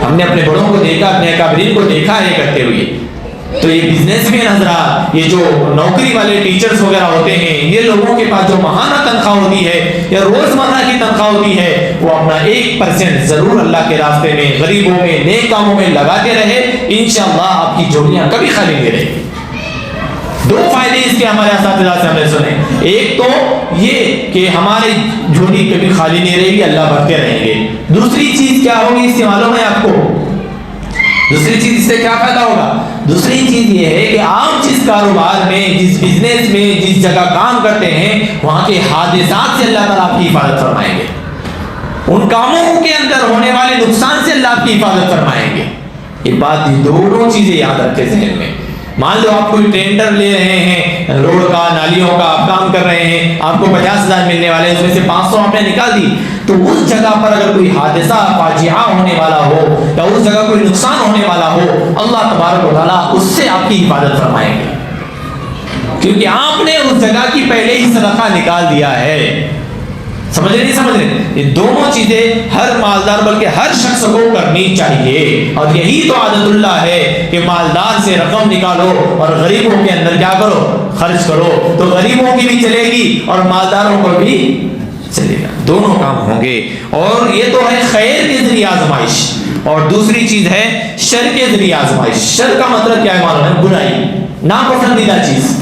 ہم نے اپنے بڑوں کو دیکھا، اپنے اکابرین کو دیکھا یہ کرتے ہوئے۔ تو یہ بزنس مین حضرات، یہ جو نوکری والے ٹیچرز وغیرہ ہوتے ہیں، یہ لوگوں کے پاس جو ماہانہ تنخواہ ہوتی ہے یا روزمرہ کی تنخواہ ہوتی ہے، وہ اپنا 1% ضرور اللہ کے راستے میں، غریبوں میں، نیک کاموں میں لگاتے رہے، انشاءاللہ آپ کی جوڑیاں کبھی خالی نہیں رہیں گی۔ 2 فائدے اس کے ہمارے اساتذہ سے ہم نے سنے، ایک تو یہ کہ ہماری جھولی کبھی خالی نہیں رہے گی، اللہ بھرتے رہیں گے۔ دوسری چیز کیا ہوگی اس سے معلوم ہے آپ کو؟ دوسری چیز اس سے کیا فائدہ ہوگا؟ دوسری چیز یہ ہے کہ آپ جس کاروبار میں، جس بزنس میں، جس جگہ کام کرتے ہیں، وہاں کے حادثات سے اللہ تعالیٰ آپ کی حفاظت فرمائیں گے، ان کاموں کے اندر ہونے والے نقصان سے اللہ آپ کی حفاظت فرمائیں گے۔ یہ بات، یہ دونوں چیزیں یاد رکھیں ذہن میں۔ مان لو آپ کوئی ٹینڈر لے رہے ہیں روڈ کا، نالیوں کا، آپ کام کر رہے ہیں، آپ کو 50,000 ملنے والے، اس میں سے 500 آپ نے نکال دی، تو اس جگہ پر اگر کوئی حادثہ، فاجعہ ہونے والا ہو یا اس جگہ کوئی نقصان ہونے والا ہو، اللہ تبارک و تعالیٰ اس سے آپ کی حفاظت فرمائیں گے، کیونکہ آپ نے اس جگہ کی پہلے ہی صدقہ نکال دیا ہے۔ سمجھ رہے نہیں سمجھ رہے؟ یہ دونوں چیزیں ہر مالدار بلکہ ہر شخص کو کرنی چاہیے، اور یہی تو عادت اللہ ہے کہ مالدار سے رقم نکالو اور غریبوں کے اندر کیا کرو؟ خرچ کرو، تو غریبوں کی بھی چلے گی اور مالداروں کو بھی چلے گا، دونوں کام ہوں گے۔ اور یہ تو ہے خیر کے ذریعے آزمائش، اور دوسری چیز ہے شر کے ذریعے آزمائش۔ شر کا مطلب کیا ہے معلوم ہے؟ برائی، ناپسندیدہ چیز۔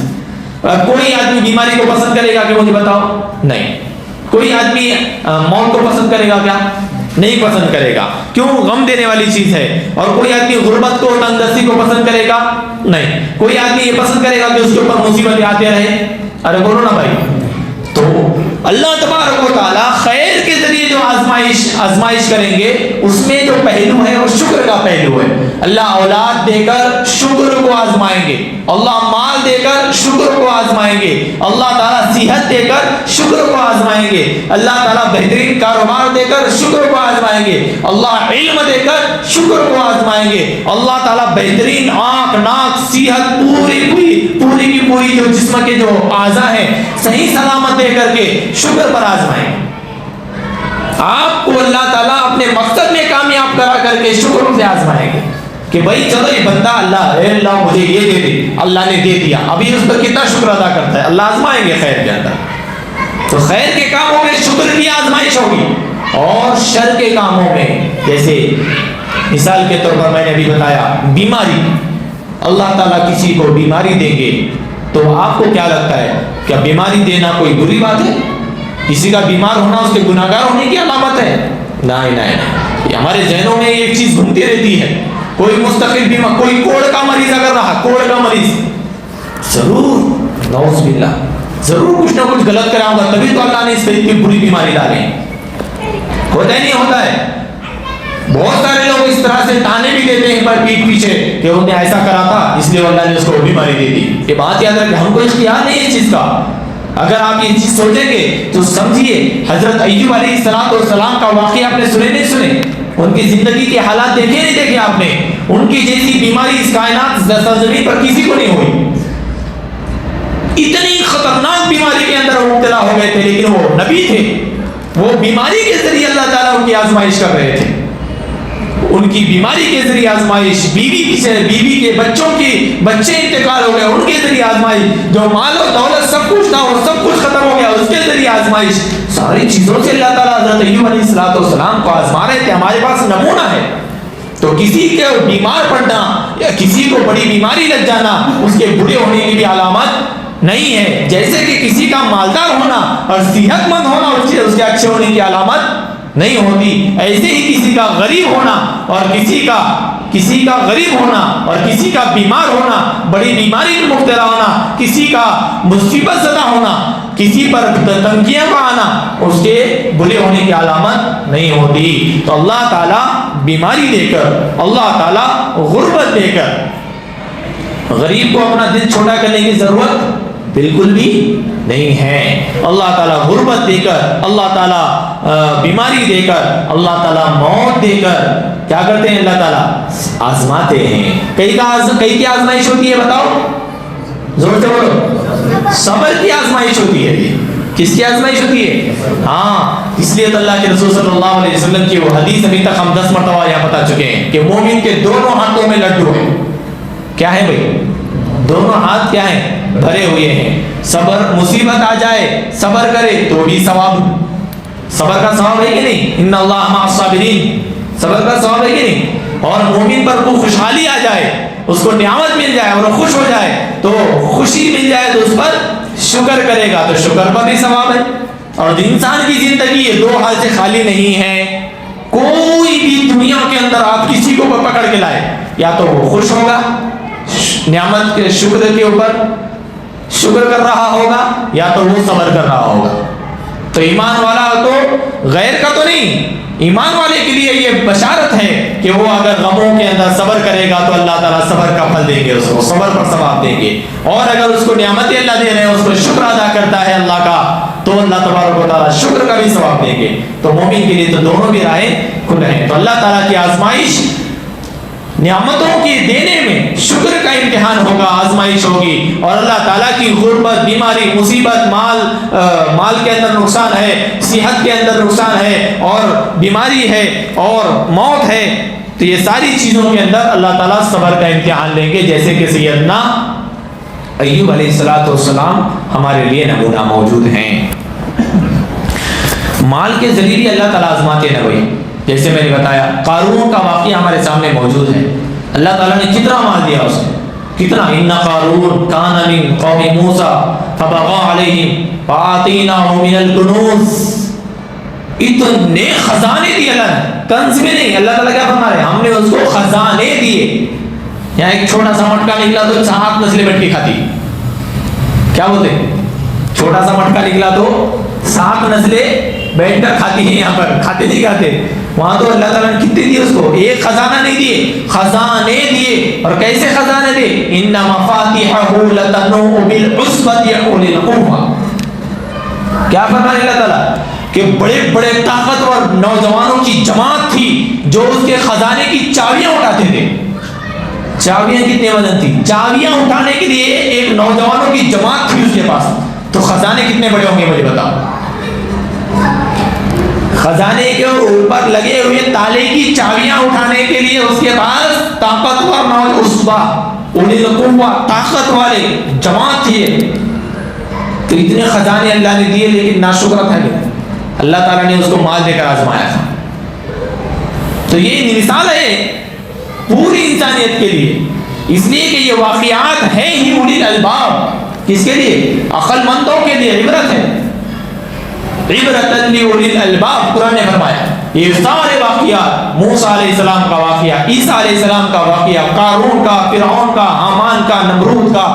کوئی آدمی بیماری کو پسند کرے گا کہ مجھے بتاؤ؟ نہیں۔ کوئی آدمی موت کو پسند کرے گا کیا؟ نہیں پسند کرے گا، کیوں؟ غم دینے والی چیز ہے۔ اور کوئی آدمی غربت کو، تنگدستی کو پسند کرے گا؟ نہیں۔ کوئی آدمی یہ پسند کرے گا کہ اس کے اوپر مصیبتیں آتے رہے؟ ارے بولو نا بھائی۔ تو اللہ تبارک و تعالیٰ خیر کے ذریعے جو آزمائش کریں گے، اس میں جو پہلو ہے وہ شکر کا پہلو ہے۔ اللہ اولاد دے کر شکر کو آزمائیں گے، اللہ مال دے کر شکر کو آزمائیں گے، اللہ تعالیٰ صحت دے کر شکر کو آزمائیں گے، اللہ تعالیٰ بہترین کاروبار دے کر شکر کو آزمائیں گے، اللہ علم دے کر شکر کو آزمائیں گے، اللہ تعالیٰ بہترین آنکھ، ناک، صحت، پوری کی پوری جو جسم کے جو اعضاء ہیں صحیح سلامت دے کر کے شکر پر آزمائیں گے۔ آپ کو اللہ تعالیٰ اپنے مقصد میں کامیاب کرا کر کے شکر سے آزمائیں گے کہ بھائی چلو یہ بندہ اللہ مجھے یہ دے دے، اللہ نے دے دیا، ابھی اس پر کتنا شکر ادا کرتا ہے، اللہ آزمائیں گے خیر کے اندر۔ تو خیر کے کاموں میں شکر کی آزمائش ہوگی، اور شر کے کاموں میں، جیسے مثال کے طور پر میں نے ابھی بتایا بیماری، اللہ تعالیٰ کسی کو بیماری دیں گے تو آپ کو کیا لگتا ہے؟ کیا بیماری دینا کوئی بری بات ہے؟ کسی کا بیمار ہونا اس کے گناہگار ہونے کی علامت ہے؟ نہیں نہیں، یہ ہمارے ذہنوں میں ایک چیز گھومتی رہتی ہے، کوئی مستقل بیمار، کوئی کوڑ کا مریض اگر رہا، کوڑ کا مریض ضرور، نعوذ باللہ، ضرور کچھ نہ کچھ غلط کرا ہوگا، تبھی تو اللہ نے اس پہ اتنی بری بیماری ڈالی۔ ہوتا ہی نہیں ہوتا ہے۔ بہت سارے لوگ اس طرح سے تانے بھی دیتے ہیں پر پیٹ پیچھے کہ انہوں نے ایسا کرا تھا اس لیے اللہ نے اس کو بیماری دے دی۔ یہ بات یاد رکھیں، ہم کو اختیار نہیں ہے اس چیز کا۔ اگر آپ یہ چیز سوچیں گے تو سمجھیے حضرت ایوب علیہ السلام کا واقعہ آپ نے سنے نہیں سنے؟ ان کی زندگی کے حالات دیکھے نہیں دیکھے آپ نے؟ ان کی جیسی بیماری اس کائنات سرزمین پر کسی کو نہیں ہوئی۔ اتنی خطرناک بیماری کے اندر وہ مبتلا ہو گئے تھے، لیکن وہ نبی تھے، وہ بیماری کے ذریعے اللہ تعالیٰ ان کی آزمائش کر رہے تھے۔ ان کی بیماری کے ذریعے آزمائش، بیوی کے بچے انتقال ہو گئے ان کے ذریعے آزمائش، جو مال و دولت سب کچھ تھا وہ سب کچھ ختم ہو گیا اس کے ذریعے آزمائش، ساری چیزوں سے اللہ تعالیٰ حضرت ایوب علیہ السلام کو آزما رہے تھے۔ ہمارے پاس نمونہ ہے، تو کسی کے بیمار پڑنا یا کسی کو بڑی بیماری لگ جانا اس کے برے ہونے کی بھی علامت نہیں ہے، جیسے کہ کسی کا مالدار ہونا اور صحت مند ہونا اس کے اچھے ہونے کی علامت نہیں ہوتی، ایسے ہی کسی کا غریب ہونا اور کسی کا غریب ہونا اور کسی کا بیمار ہونا، بڑی بیماری میں مبتلا ہونا، کسی کا مصیبت زدہ ہونا، کسی پر تنگیاں کا آنا اس کے برے ہونے کی علامت نہیں ہوتی۔ تو اللہ تعالیٰ بیماری دے کر، اللہ تعالیٰ غربت دے کر، غریب کو اپنا دل چھوٹا کرنے کی ضرورت بالکل بھی نہیں ہے۔ اللہ تعالیٰ غربت دے کر، اللہ تعالیٰ بیماری دے کر، اللہ تعالیٰ موت دے کر کیا کرتے ہیں؟ اللہ تعالیٰ آزماتے ہیں۔ کئی کی آزمائش ہوتی ہے بتاؤ؟ زور سے بولو۔ صبر کی آزمائش ہوتی ہے۔ یہ کس کی آزمائش ہوتی ہے؟ ہاں، اس لیے اللہ کے رسول صلی اللہ علیہ وسلم کی وہ حدیث ابھی تک ہم 10 مرتبہ یہاں بتا چکے ہیں کہ مومن کے دونوں ہاتھوں میں لڈو ہیں۔ کیا ہے بھائی؟ دونوں ہاتھ کیا ہیں؟ بھرے ہوئے ہیں۔ صبر، مصیبت آ جائے صبر کرے تو بھی ثواب، صبر کا ثواب ہے کہ نہیں؟ ان اللہ مع الصابرین، صبر کا ثواب ہے کہ نہیں؟ اور مومن پر کوئی خوشحالی آ جائے، اس کو نعمت مل جائے اور وہ خوش ہو جائے تو خوشی مل جائے تو اس پر شکر کرے گا تو شکر پر بھی ثواب ہے۔ اور انسان کی زندگی یہ دو حال سے خالی نہیں ہے۔ کوئی بھی دنیا کے اندر آپ کسی کو پکڑ کے لائے، یا تو وہ خوش ہوگا نعمت کے شکر کے اوپر شکر کر رہا ہوگا، یا تو وہ صبر کر رہا ہوگا۔ تو ایمان والا تو غیر کا تو نہیں، ایمان والے کے لیے یہ بشارت ہے کہ وہ اگر غموں کے اندر صبر کرے گا تو اللہ تعالیٰ صبر کا پھل دیں گے، اس کو صبر پر ثواب دیں گے۔ اور اگر اس کو نعمتیں اللہ دے رہے ہیں، اس کو شکر ادا کرتا ہے اللہ کا، تو اللہ تبارک و تعالیٰ شکر کا بھی ثواب دیں گے۔ تو مومن کے لیے تو دونوں بھی راہیں کھل ہیں۔ تو اللہ تعالیٰ کی آزمائش نعمتوں کے دینے میں شکر کا امتحان ہوگا، آزمائش ہوگی، اور اللہ تعالیٰ کی غربت، بیماری، مصیبت، مال کے اندر نقصان ہے، صحت کے اندر نقصان ہے، اور بیماری ہے اور موت ہے، تو یہ ساری چیزوں کے اندر اللہ تعالیٰ صبر کا امتحان لیں گے، جیسے کہ سیدنا ایوب علیہ السلام ہمارے لیے نمونہ موجود ہیں۔ مال کے ذریعے بھی اللہ تعالیٰ آزماتے ہیں بھائی، جیسے میں نے بتایا قارون کا واقعہ ہمارے سامنے موجود ہے۔ اللہ تعالیٰ نے کتنا مال دیا اسے، کتنا، ان قارون کان من قوم موسیٰ فبغى علیہم فآتیناہ من الکنوز، اتنے خزانے دیے اللہ نے، کنز میں نہیں۔ اللہ تعالیٰ کیا فرما رہے ہیں؟ ہم نے اس کو خزانے دیے۔ یہاں ایک چھوٹا سا مٹکا نکلا تو 7 نسلیں بیٹھ کے کھاتی، کیا بولتے ہیں؟ چھوٹا سا مٹکا نکلا تو 7 نسلیں بیٹھ کر کھاتی ہیں، یہاں پر کھاتے نہیں کھاتے۔ وہاں تو اللہ تعالیٰ نے کتنے دیے اس کو؟ ایک خزانہ نہیں دیے، خزانے دیے۔ اور کیسے خزانے دیے؟ ان مفاتیحہ لتنوء بالعصبۃ اولی القوہ۔ کیا فرمایا اللہ تعالیٰ؟ کہ بڑے بڑے طاقتور نوجوانوں کی جماعت تھی جو اس کے خزانے کی چابیاں اٹھاتے تھے۔ چابیاں کتنے وزن تھی؟ چابیاں اٹھانے کے لیے ایک نوجوانوں کی جماعت تھی اس کے پاس، تو خزانے کتنے بڑے ہوں گے مجھے بتاؤ؟ خزانے کے اوپر لگے ہوئے تالے کی چابیاں اٹھانے کے لیے اس کے پاس طاقتور طاقت والے جماعت تھی۔ تو اتنے خزانے اللہ نے دیے، لیکن ناشکر تھا کہ اللہ تعالیٰ نے اس کو مال دے کر آزمایا تھا۔ تو یہ مثال ہے پوری انسانیت کے لیے اس لیے کہ یہ واقعات ہیں ہی اولی الالباب، کس کے لیے؟ عقل مندوں کے لیے عبرت ہے، عبرۃ لأولی الالباب قرآن نے فرمایا۔ یہ سارے واقعات، موسیٰ علیہ السلام کا واقعہ، عیسیٰ علیہ السلام کا واقعہ، قارون کا، فرعون کا، حامان کا، نمرود کا،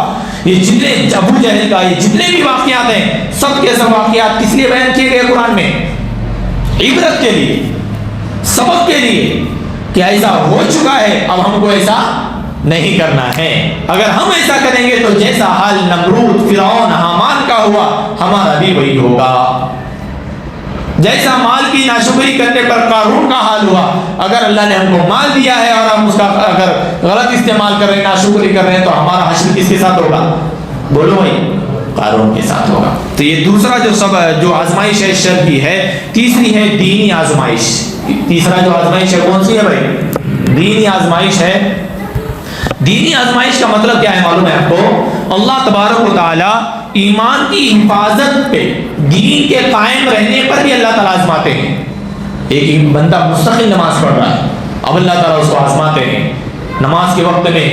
یہ جتنے ابو جہل کا، یہ جتنے بھی واقعات ہیں، سب کے سب واقعات کس لیے بیان کیے گئے قرآن میں؟ عبرت کے لیے، سبق کے لیے، کہ ایسا ہو چکا ہے، اب ہم کو ایسا نہیں کرنا ہے۔ اگر ہم ایسا کریں گے تو جیسا حال نمرود، فرعون، حامان کا ہوا، ہمارا بھی وہی ہوگا۔ جیسا مال کی ناشکری کرنے پر قارون کا حال ہوا، اگر اللہ نے ہم کو مال دیا ہے اور ہم اس کا اگر غلط استعمال کر رہے ہیں، ناشکری کر رہے ہیں، تو ہمارا حشر کس کے ساتھ ہوگا؟ بولو بھائی، قارون کے ساتھ ہوگا۔ تو یہ دوسرا جو آزمائش ہے شر کی ہے۔ تیسری ہے دینی آزمائش۔ تیسرا جو آزمائش ہے کون سی ہے بھائی؟ دینی آزمائش ہے۔ دینی آزمائش کا مطلب کیا ہے معلوم ہے آپ کو؟ اللہ تبارک و تعالی ایمان کی حفاظت پہ، دین کے قائم رہنے پر بھی اللہ تعالیٰ آزماتے ہیں۔ ایک بندہ مستقل نماز پڑھ رہا ہے، اب اللہ تعالیٰ اس کو آزماتے ہیں۔ نماز کے وقت میں،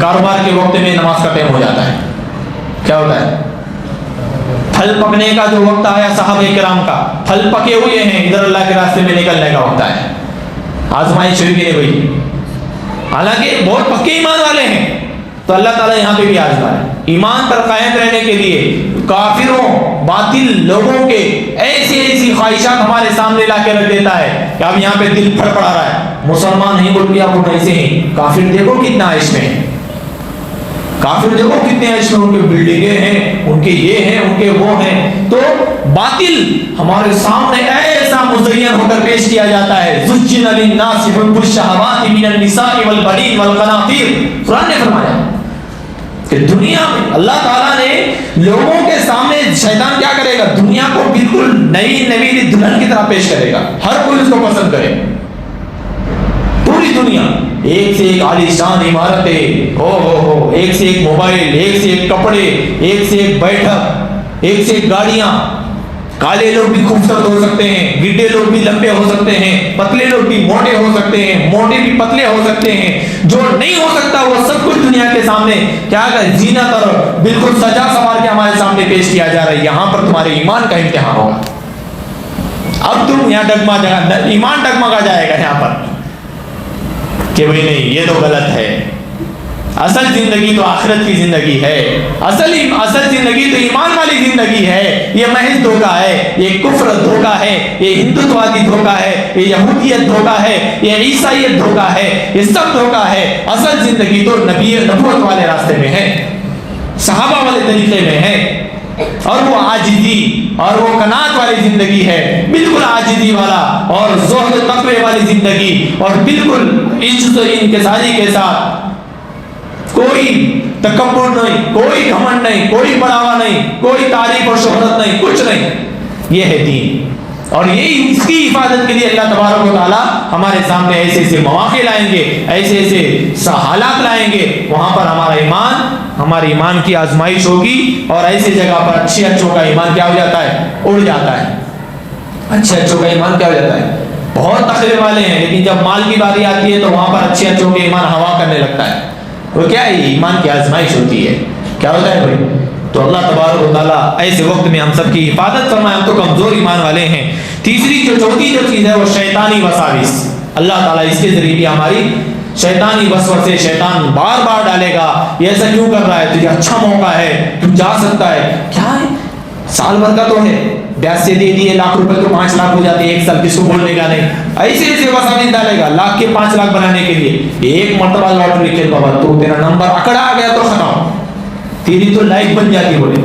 کاروبار کے وقت میں نماز کا ٹائم ہو جاتا ہے، کیا ہوتا ہے؟ پھل پکنے کا جو وقت آیا صحابہ کرام کا، پھل پکے ہوئے ہیں، ادھر اللہ کے راستے میں نکلنے کا وقت آیا، آزمائش شروع نہیں ہوئی، حالانکہ بہت پکے ایمان والے ہیں، تو اللہ تعالیٰ یہاں پہ بھی آزما ہے۔ ایمان پر قائم رہنے کے لیے کافروں، باطل لوگوں کے ایسی خواہشات ہمارے سامنے لا کے رکھ دیتا ہے کہ اب یہاں پہ دل پھڑ پڑا رہا ہے، مسلمان نہیں بول کے آپ کو ایسے ہیں، کافر دیکھو کتنا عیش میں ہے، کافر دیکھو کتنے عیش میں، ان کے بلڈنگیں ہیں، ان کے یہ ہیں، ان کے وہ ہیں، تو باطل ہمارے سامنے ایسا مزین ہو کر پیش کیا جاتا ہے۔ زُجِّنَ لِلنَّاسِ حُبُّ الشَّهَوَاتِ مِنَ النِّسَاءِ وَالْبَنِينَ وَالْقَنَاطِيرِ، قرآن نے فرمایا کہ دنیا میں اللہ تعالیٰ نے لوگوں کے سامنے، شیطان کیا کرے گا؟ دنیا کو بالکل نئی نویلی دلہن کی طرح پیش کرے گا، ہر کوئی اس کو پسند کرے، پوری دنیا ایک سے ایک عالی شان عمارتیں، ہو ایک سے ایک موبائل، ایک سے ایک کپڑے، ایک سے ایک بیٹھک، ایک سے ایک گاڑیاں۔ کالے لوگ بھی خوبصورت ہو سکتے ہیں، گڈے لوگ بھی لمبے ہو سکتے ہیں، پتلے لوگ بھی موٹے ہو سکتے ہیں، موٹے بھی پتلے ہو سکتے ہیں، جو نہیں ہو سکتا وہ سب کچھ دنیا کے سامنے کیا ہے؟ زینت اور بالکل سجا سوار کے ہمارے سامنے پیش کیا جا رہا ہے۔ یہاں پر تمہارے ایمان کا امتحان ہوگا، اب تم یہاں ڈگمگا جائے، ایمان ڈگمگا جائے گا یہاں پر کہ بھئی نہیں یہ تو غلط ہے، اصل زندگی تو آخرت کی زندگی ہے، اصل زندگی تو ایمان والی زندگی ہے، یہ محض دھوکہ ہے، یہ کفر دھوکہ ہے، یہ ہندوتوادی دھوکہ ہے، یہ یہودیت دھوکہ ہے، یہ عیسائیت دھوکہ ہے، یہ سب دھوکہ ہے۔ اصل زندگی تو نبوت والے راستے میں ہے، صحابہ والے طریقے میں ہے، اور وہ عاجزی اور وہ قناعت والی زندگی ہے، بالکل عاجزی والا اور زہد تقوی والی زندگی، اور بالکل عزت و انکساری کے ساتھ، کوئی تکبر نہیں، کوئی گھمنڈ نہیں، کوئی بڑھاوا نہیں، کوئی تعریف اور شہرت نہیں، کچھ نہیں، یہ ہے دین۔ اور یہی اس کی حفاظت کے لیے اللہ تبارک و تعالیٰ ہمارے سامنے ایسے ایسے مواقع لائیں گے، ایسے ایسے حالات لائیں گے، وہاں پر ہمارے ایمان کی آزمائش ہوگی، اور ایسی جگہ پر اچھے اچھوں کا ایمان کیا ہو جاتا ہے؟ اڑ جاتا ہے، اچھے اچھوں کا ایمان کیا ہو جاتا ہے؟ بہت تقوی والے ہیں، لیکن جب مال کی باری آتی ہے تو وہاں پر اچھے اچھوں کے ایمان ہوا کرنے لگتا ہے۔ وہ کیا ہے؟ ایمان کی آزمائش ہوتی ہے، کیا ہوتا ہے بھائی؟ تو اللہ تبارک و تعالیٰ ایسے وقت میں ہم سب کی حفاظت فرمائے، ہم تو کمزور ایمان والے ہیں۔ تیسری چوتھی چیز ہے وہ شیطانی وساوس، اللہ تعالیٰ اس کے ذریعے بھی ہماری شیطانی وسوسے، شیطان بار بار ڈالے گا، یہ ایسا کیوں کر رہا ہے؟ تجھے اچھا موقع ہے، تو جا سکتا ہے، کیا ہے؟ سال بھر کا تو ہے، بیاج سے دے دیے لاکھ روپے تو 5 لاکھ ہو جاتے ہیں ایک سال، کس کو بولنے کا نہیں، ایسے وساوس ڈالے گا لاکھ کے 5 لاکھ بنانے کے لیے۔ ایک مرتبہ لاٹری کھیل بابا، تو تیرا نمبر اکڑا آ گیا تو ختم، تیری تو لائف بن جاتی، بولے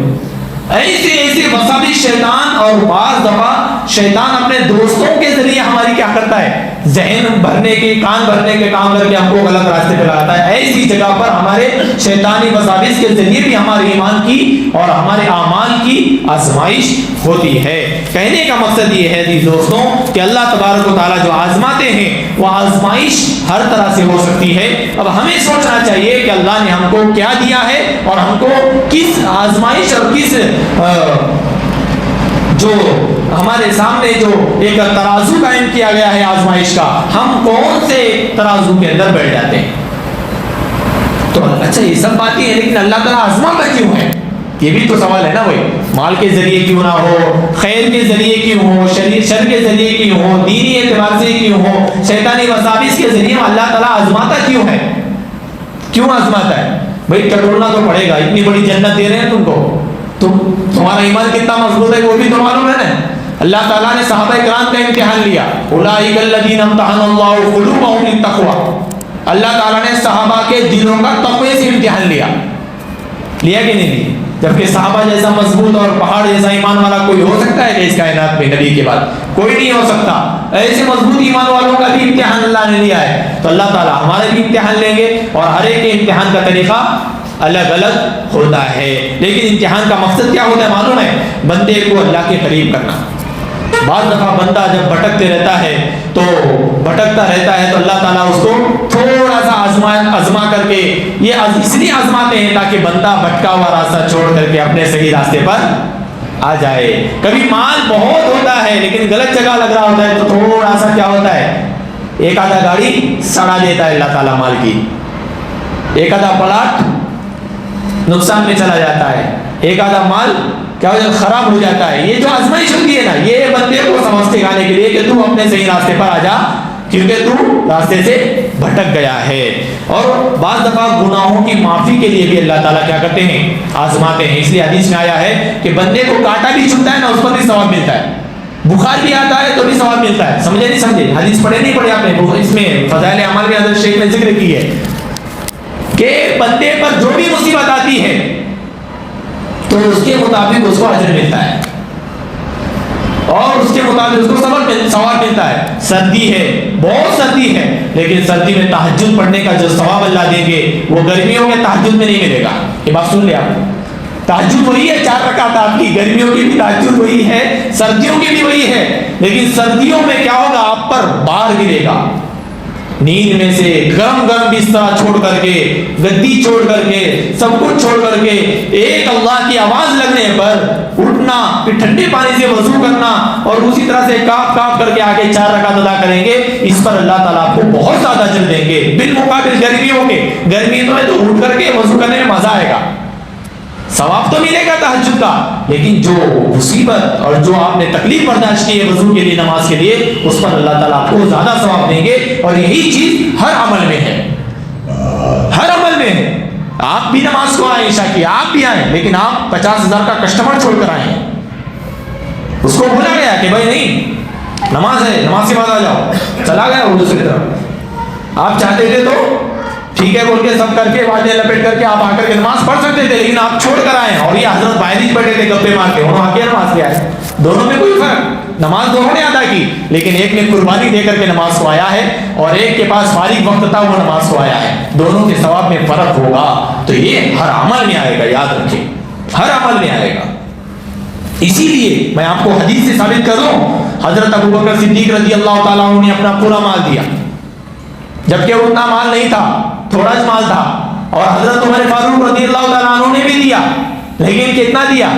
ایسے وساوس شیطان۔ اور بعض دفعہ شیطان اپنے دوستوں کے ذریعے ہماری کیا کرتا ہے؟ ذہن بھرنے کے، کان بھرنے کے کام کر کے ہم کو غلط راستے پہ لگاتا ہے۔ ایسی جگہ پر ہمارے شیطانی وساوس کے ذریعے بھی ہمارے ایمان کی اور ہمارے اعمال کی آزمائش ہوتی ہے۔ کہنے کا مقصد یہ ہے دوستوں کہ اللہ تبارک و تعالیٰ جو آزماتے ہیں وہ آزمائش ہر طرح سے ہو سکتی ہے۔ اب ہمیں سوچنا چاہیے کہ اللہ نے ہم کو کیا دیا ہے، اور ہم کو کس آزمائش اور کس جو ہمارے سامنے جو ایک ترازو قائم کیا گیا ہے آزمائش کا، ہم کون سے ترازو کے اندر بیٹھ جاتے ہیں؟ تو اچھا یہ سب باتیں ہیں، لیکن اللہ تعالیٰ آزماتا کیوں ہے؟ یہ بھی تو سوال ہے نا بھائی. مال کے ذریعے کیوں نہ ہو، خیر کے ذریعے کیوں ہو، شر کے ذریعے کیوں ہو، دینی اعتبار سے کیوں ہو، شیطانی وساوس کے ذریعے اللہ تعالیٰ آزماتا کیوں ہے؟ کیوں آزماتا ہے؟ بھائی ٹٹولنا تو پڑے گا، اتنی بڑی جنت دے رہے ہیں تم کو، تمہارا ایمان کتنا مضبوط ہے وہ بھی تو معلوم ہے نا. اللہ تعالیٰ نے صحابہ کرام کا امتحان لیا. اولئک الذین امتحن اللہ قلوبهم للتقوی. اللہ تعالیٰ نے صحابہ کے دلوں کا تقوی سے امتحان لیا کہ نہیں لیا؟ جبکہ صحابہ جیسا مضبوط اور پہاڑ جیسا ایمان والا کوئی ہو سکتا ہے کہ اس کائنات میں نبی کے بعد کوئی نہیں ہو سکتا. ایسے مضبوط ایمان والوں کا بھی امتحان اللہ نے لیا ہے. تو اللہ تعالیٰ ہمارے بھی امتحان لیں گے، اور ہر ایک کے امتحان کا طریقہ الگ الگ ہوتا ہے. لیکن امتحان کا مقصد کیا ہوتا ہے معلوم ہے؟ بندے کو اللہ کے قریب کرنا. بعض دفعہ بندہ جب بھٹکتے رہتا ہے تو اللہ تعالیٰ اس کو تھوڑا سا آزما کر کے، یہ اس لیے آزماتے ہیں تاکہ بندہ بھٹکا ہوا راستہ چھوڑ کر کے اپنے صحیح راستے پر آ جائے. کبھی مال بہت ہوتا ہے لیکن غلط جگہ لگ رہا ہوتا ہے تو تھوڑا سا کیا ہوتا ہے، ایک آدھا گاڑی سڑا دیتا ہے اللہ تعالیٰ مال کی، ایک آدھا پلاٹ نقصان میں چلا جاتا ہے، ایک آدھا مال کیا ہو جاتا، خراب ہو جاتا ہے. یہ جو آزمائش ہوتی ہے نا، یہ بندے کو سمجھ سکھانے کے لیے کہ تو اپنے صحیح راستے پر آ جا، کیونکہ تو راستے سے بھٹک گیا ہے. اور بعض دفعہ گناہوں کی معافی کے لیے بھی اللہ تعالیٰ کیا کرتے ہیں، آزماتے ہیں. اس لیے حدیث میں آیا ہے کہ بندے کو کانٹا بھی چبھتا ہے نا، اس پر بھی ثواب ملتا ہے. بخار بھی آتا ہے تو بھی ثواب ملتا ہے. سمجھے نہیں سمجھے؟ حدیث پڑھے نہیں پڑھے آپ نے؟ اس میں فضائل اعمال میں حضرت شیخ نے ذکر کی ہے کہ بندے پر جو بھی مصیبت آتی ہے تو اس کے مطابق اس کو اجر ملتا ہے، اور اس کے مطابق اس کو ثواب ملتا ہے. سردی ہے، بہت سردی ہے، لیکن سردی میں تہجد پڑھنے کا جو ثواب اللہ دیں گے وہ گرمیوں کے تہجد میں نہیں ملے گا. یہ بات سن لیں آپ. تہجد وہی ہے 4 رکعت آپ کی، گرمیوں کی بھی تہجد وہی ہے، سردیوں کی بھی وہی ہے. لیکن سردیوں میں کیا ہوگا، آپ پر بار گرے گا. نیند میں سے گرم بستر چھوڑ کر کے، گدی چھوڑ کر کے، سب کچھ چھوڑ کر کے ایک اللہ کی آواز لگنے پر اٹھنا، پھر ٹھنڈے پانی سے وضو کرنا، اور اسی طرح سے کاپ کر کے آگے 4 رکعت ادا کریں گے. اس پر اللہ تعالیٰ آپ کو بہت زیادہ اجر دیں گے بالمقابل گرمیوں کے. گرمیوں میں تو اٹھ کر کے وضو کرنے میں مزہ آئے گا، ثواب تو ملے گا تہجد کا، لیکن جو مصیبت اور جو آپ نے تکلیف برداشت کی ہے وضو کے لیے، نماز کے لیے، اس پر اللہ تعالیٰ آپ کو زیادہ ثواب دیں گے. اور یہی چیز ہر عمل میں ہے، ہر عمل میں ہے. آپ بھی نماز کو آئیں، عشاء کی آپ بھی آئیں، لیکن آپ 50,000 کا کسٹمر چھوڑ کر آئیں. اس کو بھولا گیا کہ بھائی نہیں نماز ہے، نماز کے بعد آ جاؤ، چلا گیا وہ دوسری طرف. آپ چاہتے تھے تو ٹھیک ہے بول کے سب کر کے واجے لپیٹ کر کے آپ آ کر کے نماز پڑھ سکتے تھے، لیکن آپ چھوڑ کر آئے. اور یہ حضرت باہر ہی بیٹھے تھے گپے مار کے، انہوں آ کے نماز کے آئے. دونوں میں کوئی فرق، نماز دونوں نے ادا کی، لیکن ایک نے قربانی دے کر کے نماز کو آیا ہے، اور ایک کے پاس فارغ وقت تھا وہ نماز کو آیا ہے. دونوں کے ثواب میں فرق ہوگا. تو یہ ہر عمل میں آئے گا، یاد رکھیں، ہر عمل میں آئے گا. اسی لیے میں آپ کو حدیث سے ثابت کر دوں، حضرت ابوبکر صدیق رضی اللہ تعالیٰ عنہ نے اپنا پورا مال دیا، جبکہ اتنا مال نہیں تھا، تھوڑا ہی مال تھا. اور حضرت عمر فاروق رضی اللہ تعالیٰ عنہ نے بھی دیا، لیکن کتنا دیا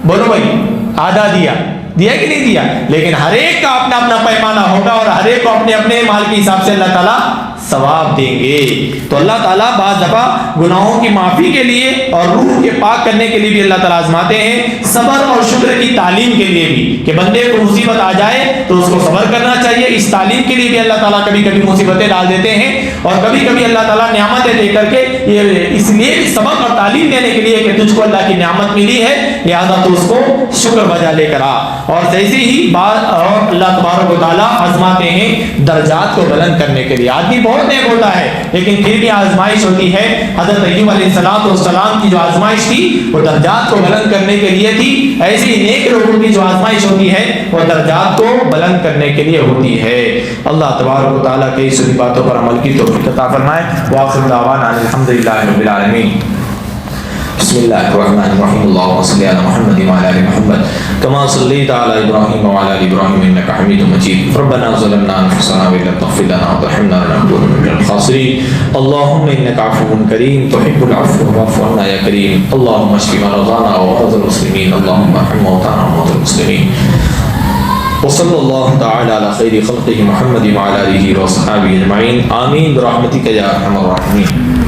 بولو بھائی؟ آدھا دیا کہ نہیں دیا؟ لیکن ہر ایک کا اپنا اپنا پیمانہ ہوگا، اور ہر ایک کو اپنے اپنے مال کے حساب سے اللہ تعالیٰ ثواب دیں گے. تو اللہ تعالیٰ بعض دفعہ گناہوں کی معافی کے لیے اور روح کے پاک کرنے کے لیے بھی اللہ تعالیٰ آزماتے ہیں، صبر اور شکر کی تعلیم کے لیے بھی، کہ بندے کو مصیبت آ جائے تو اس کو صبر کرنا چاہیے. اس تعلیم کے لیے بھی اللہ تعالیٰ کبھی کبھی مصیبتیں ڈال دیتے ہیں، اور کبھی کبھی اللہ تعالیٰ نعمتیں دے کر کے یہ اس لیے بھی سبق اور تعلیم دینے کے لیے کہ تجھ کو اللہ کی نعمت ملی ہے، لہذا تو اس کو شکر بجا لے کر آ. اور ایسے ہی بات اور اللہ تبارک و تعالیٰ آزماتے ہیں درجات کو بلند کرنے کے لیے. آدمی بہت نیک ہوتا ہے لیکن پھر بھی آزمائش ہوتی ہے. حضرت ایوب علیہ السلام کی جو آزمائش تھی وہ درجات کو بلند کرنے کے لیے تھی. ایسے ہی نیک لوگوں کی جو آزمائش ہوتی ہے وہ درجات کو بلند کرنے کے لیے ہوتی ہے. اللہ تبارک و تعالیٰ کی ساری باتوں پر عمل کی توفیق عطا فرمائے. وآخر دعوانا الحمدللہ رب العالمین. بسم اللہ الرحمن الرحیم. اللهم صل علی محمد وعلی آل محمد كما صليت على ابراہیم وعلى آل ابراہیم انك حمید مجید. ربنا ظلمنا انفسنا وان لم تغفر لنا وترحمنا لنكن من الخاسرین. اللهم انك عفو کریم تحب العفو فاعف عنا یا کریم. اللهم اشف مرضانا ومرضى المسلمین. اللهم ارحم موتانا وموتى المسلمین. وصلی اللہ تعالی علی خیر خلقہ محمد وعلی آلہ وصحبہ اجمعین. آمین برحمتک یا ارحم الراحمین.